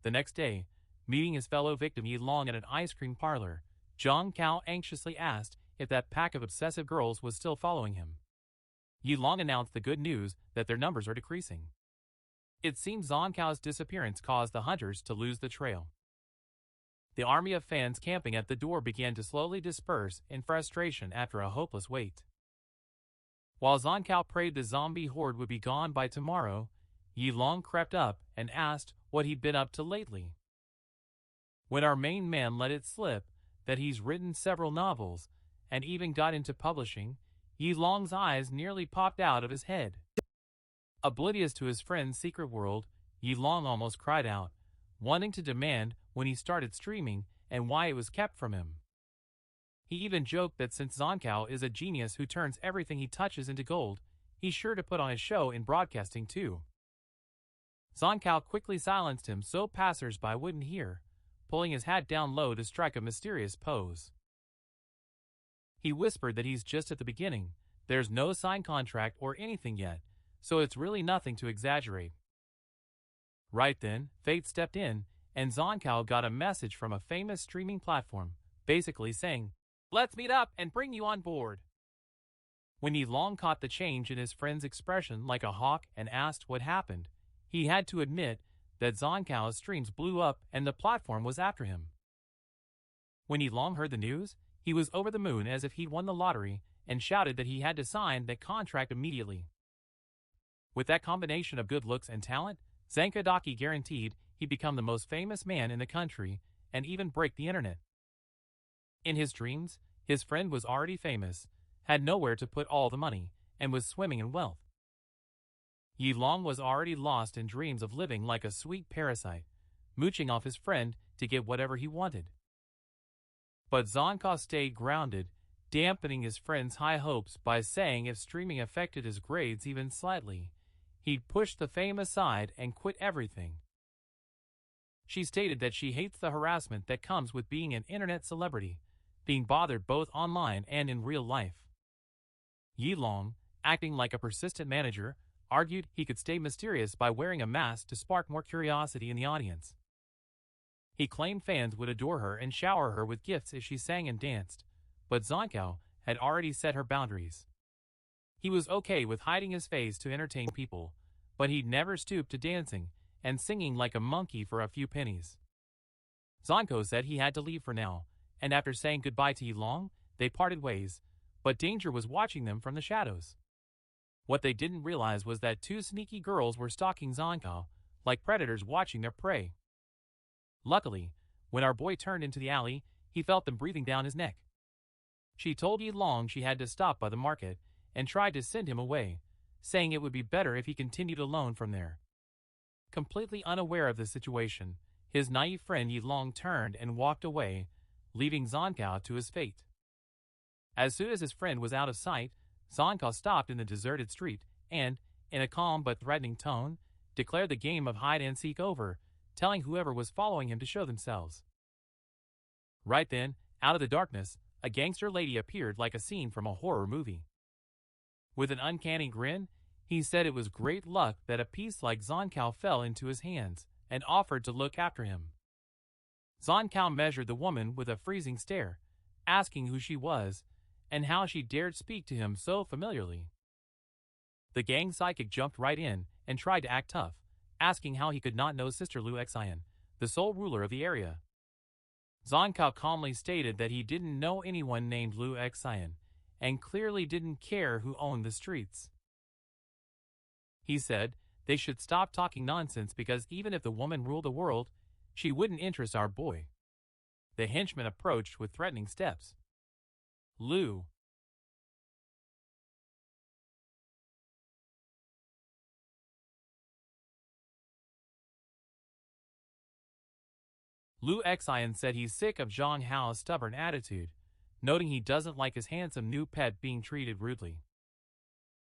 The next day, meeting his fellow victim Yi Long at an ice cream parlor, Jiang Hao anxiously asked if that pack of obsessive girls was still following him. Yi Long announced the good news that their numbers are decreasing. It seems Jiang Hao's disappearance caused the hunters to lose the trail. The army of fans camping at the door began to slowly disperse in frustration after a hopeless wait. While Jiang Hao prayed the zombie horde would be gone by tomorrow, Yi Long crept up and asked what he'd been up to lately. When our main man let it slip that he's written several novels and even got into publishing, Yi Long's eyes nearly popped out of his head. Oblivious to his friend's secret world, Yi Long almost cried out, wanting to demand when he started streaming and why it was kept from him. He even joked that since Jiang Hao is a genius who turns everything he touches into gold, he's sure to put on his show in broadcasting too. Jiang Hao quickly silenced him so passers-by wouldn't hear, pulling his hat down low to strike a mysterious pose. He whispered that he's just at the beginning, there's no signed contract or anything yet, so it's really nothing to exaggerate. Right then, fate stepped in, and Jiang Hao got a message from a famous streaming platform, basically saying, "Let's meet up and bring you on board." When Yi Long caught the change in his friend's expression like a hawk and asked what happened, he had to admit that Jiang Hao's streams blew up and the platform was after him. When Yi Long heard the news, he was over the moon as if he'd won the lottery and shouted that he had to sign that contract immediately. With that combination of good looks and talent, Zankadaki guaranteed he'd become the most famous man in the country and even break the internet. In his dreams, his friend was already famous, had nowhere to put all the money, and was swimming in wealth. Yi Long was already lost in dreams of living like a sweet parasite, mooching off his friend to get whatever he wanted. But Jiang Hao stayed grounded, dampening his friend's high hopes by saying if streaming affected his grades even slightly, he'd push the fame aside and quit everything. She stated that she hates the harassment that comes with being an internet celebrity, being bothered both online and in real life. Yi Long, acting like a persistent manager, argued he could stay mysterious by wearing a mask to spark more curiosity in the audience. He claimed fans would adore her and shower her with gifts if she sang and danced, but Jiang Hao had already set her boundaries. He was okay with hiding his face to entertain people, but he'd never stoop to dancing and singing like a monkey for a few pennies. Jiang Hao said he had to leave for now, and after saying goodbye to Yi Long, they parted ways, but danger was watching them from the shadows. What they didn't realize was that two sneaky girls were stalking Jiang Hao, like predators watching their prey. Luckily, when our boy turned into the alley, he felt them breathing down his neck. She told Yi Long she had to stop by the market and tried to send him away, saying it would be better if he continued alone from there. Completely unaware of the situation, his naive friend Yi Long turned and walked away, leaving Zonkao to his fate. As soon as his friend was out of sight, Zonkao stopped in the deserted street and, in a calm but threatening tone, declared the game of hide-and-seek over, telling whoever was following him to show themselves. Right then, out of the darkness, a gangster lady appeared like a scene from a horror movie. With an uncanny grin, he said it was great luck that a piece like Zonkao fell into his hands and offered to look after him. Zonkao measured the woman with a freezing stare, asking who she was and how she dared speak to him so familiarly. The gang psychic jumped right in and tried to act tough, asking how he could not know Sister Liu Xian, the sole ruler of the area. Zonkao calmly stated that he didn't know anyone named Liu Xian, and clearly didn't care who owned the streets. He said they should stop talking nonsense because even if the woman ruled the world, she wouldn't interest our boy. The henchman approached with threatening steps. Liu Xian said he's sick of Jiang Hao's stubborn attitude, noting he doesn't like his handsome new pet being treated rudely.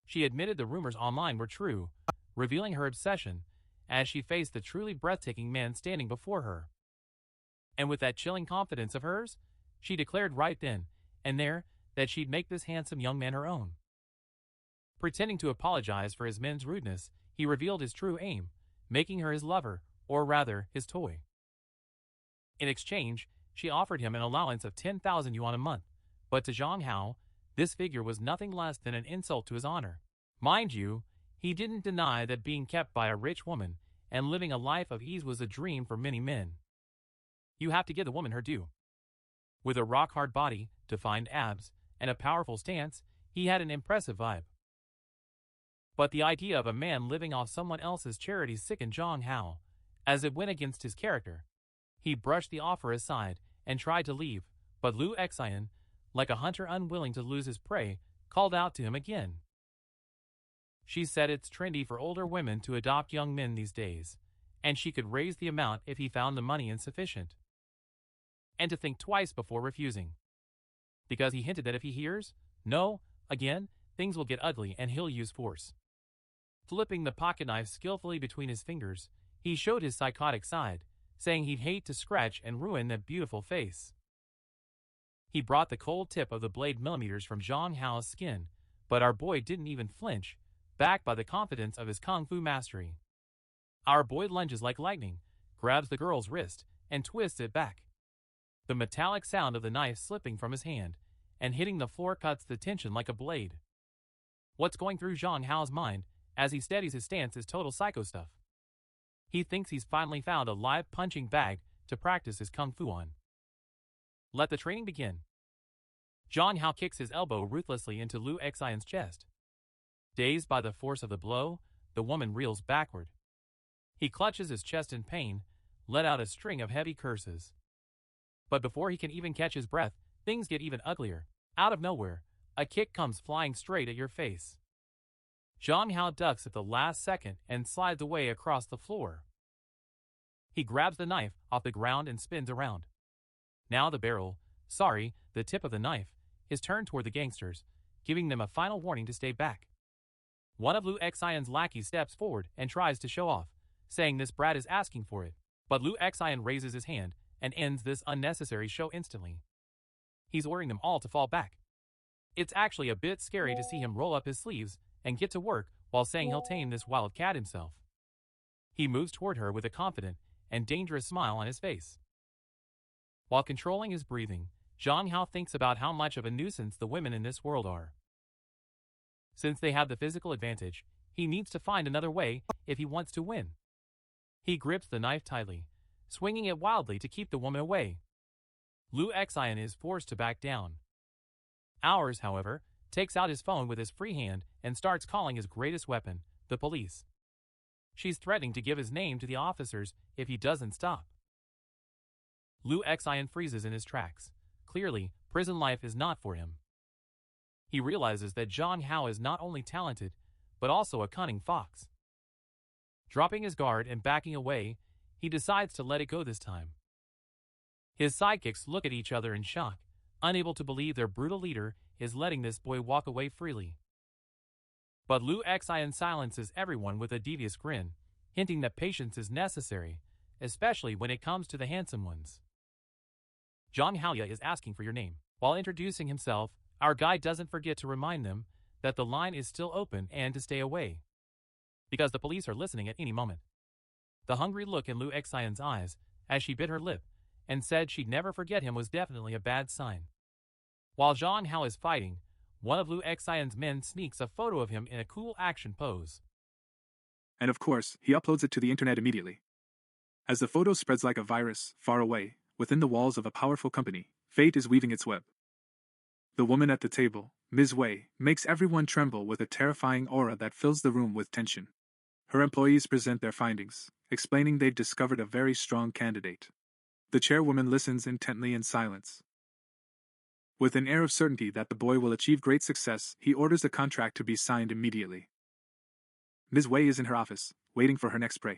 She admitted the rumors online were true, revealing her obsession as she faced the truly breathtaking man standing before her. And with that chilling confidence of hers, she declared right then and there that she'd make this handsome young man her own. Pretending to apologize for his men's rudeness, he revealed his true aim, making her his lover, or rather, his toy. In exchange, she offered him an allowance of 10,000 yuan a month, but to Jiang Hao, this figure was nothing less than an insult to his honor. Mind you, he didn't deny that being kept by a rich woman and living a life of ease was a dream for many men. You have to give the woman her due. With a rock-hard body, defined abs, and a powerful stance, he had an impressive vibe. But the idea of a man living off someone else's charity sickened Jiang Hao, as it went against his character. He brushed the offer aside and tried to leave, but Liu Xian, like a hunter unwilling to lose his prey, called out to him again. She said it's trendy for older women to adopt young men these days, and she could raise the amount if he found the money insufficient. And to think twice before refusing. Because he hinted that if he hears no again, things will get ugly and he'll use force. Flipping the pocket knife skillfully between his fingers, he showed his psychotic side, saying he'd hate to scratch and ruin that beautiful face. He brought the cold tip of the blade millimeters from Jiang Hao's skin, but our boy didn't even flinch, backed by the confidence of his kung fu mastery. Our boy lunges like lightning, grabs the girl's wrist, and twists it back. The metallic sound of the knife slipping from his hand and hitting the floor cuts the tension like a blade. What's going through Jiang Hao's mind as he steadies his stance is total psycho stuff. He thinks he's finally found a live punching bag to practice his kung fu on. Let the training begin. Jiang Hao kicks his elbow ruthlessly into Liu Xian's chest. Dazed by the force of the blow, the woman reels backward. He clutches his chest in pain, let out a string of heavy curses. But before he can even catch his breath, things get even uglier. Out of nowhere, a kick comes flying straight at your face. Jiang Hao ducks at the last second and slides away across the floor. He grabs the knife off the ground and spins around. Now the tip of the knife, is turned toward the gangsters, giving them a final warning to stay back. One of Liu Xian's lackeys steps forward and tries to show off, saying this brat is asking for it, but Liu Xian raises his hand and ends this unnecessary show instantly. He's ordering them all to fall back. It's actually a bit scary to see him roll up his sleeves and get to work while saying he'll tame this wild cat himself. He moves toward her with a confident and dangerous smile on his face. While controlling his breathing, Jiang Hao thinks about how much of a nuisance the women in this world are. Since they have the physical advantage, he needs to find another way if he wants to win. He grips the knife tightly, swinging it wildly to keep the woman away. Liu Xian is forced to back down. Ours, however, takes out his phone with his free hand and starts calling his greatest weapon, the police. She's threatening to give his name to the officers if he doesn't stop. Liu Xian freezes in his tracks. Clearly, prison life is not for him. He realizes that Jiang Hao is not only talented, but also a cunning fox. Dropping his guard and backing away, he decides to let it go this time. His sidekicks look at each other in shock, unable to believe their brutal leader is letting this boy walk away freely. But Liu Xian silences everyone with a devious grin, hinting that patience is necessary, especially when it comes to the handsome ones. Jiang Hao is asking for your name. While introducing himself, our guide doesn't forget to remind them that the line is still open and to stay away, because the police are listening at any moment. The hungry look in Liu Xian's eyes as she bit her lip and said she'd never forget him was definitely a bad sign. While Jiang Hao is fighting, one of Liu Xian's men sneaks a photo of him in a cool action pose. And of course, he uploads it to the internet immediately. As the photo spreads like a virus, far away, within the walls of a powerful company, fate is weaving its web. The woman at the table, Ms. Wei, makes everyone tremble with a terrifying aura that fills the room with tension. Her employees present their findings, explaining they've discovered a very strong candidate. The chairwoman listens intently in silence. With an air of certainty that the boy will achieve great success, he orders the contract to be signed immediately. Ms. Wei is in her office, waiting for her next prey.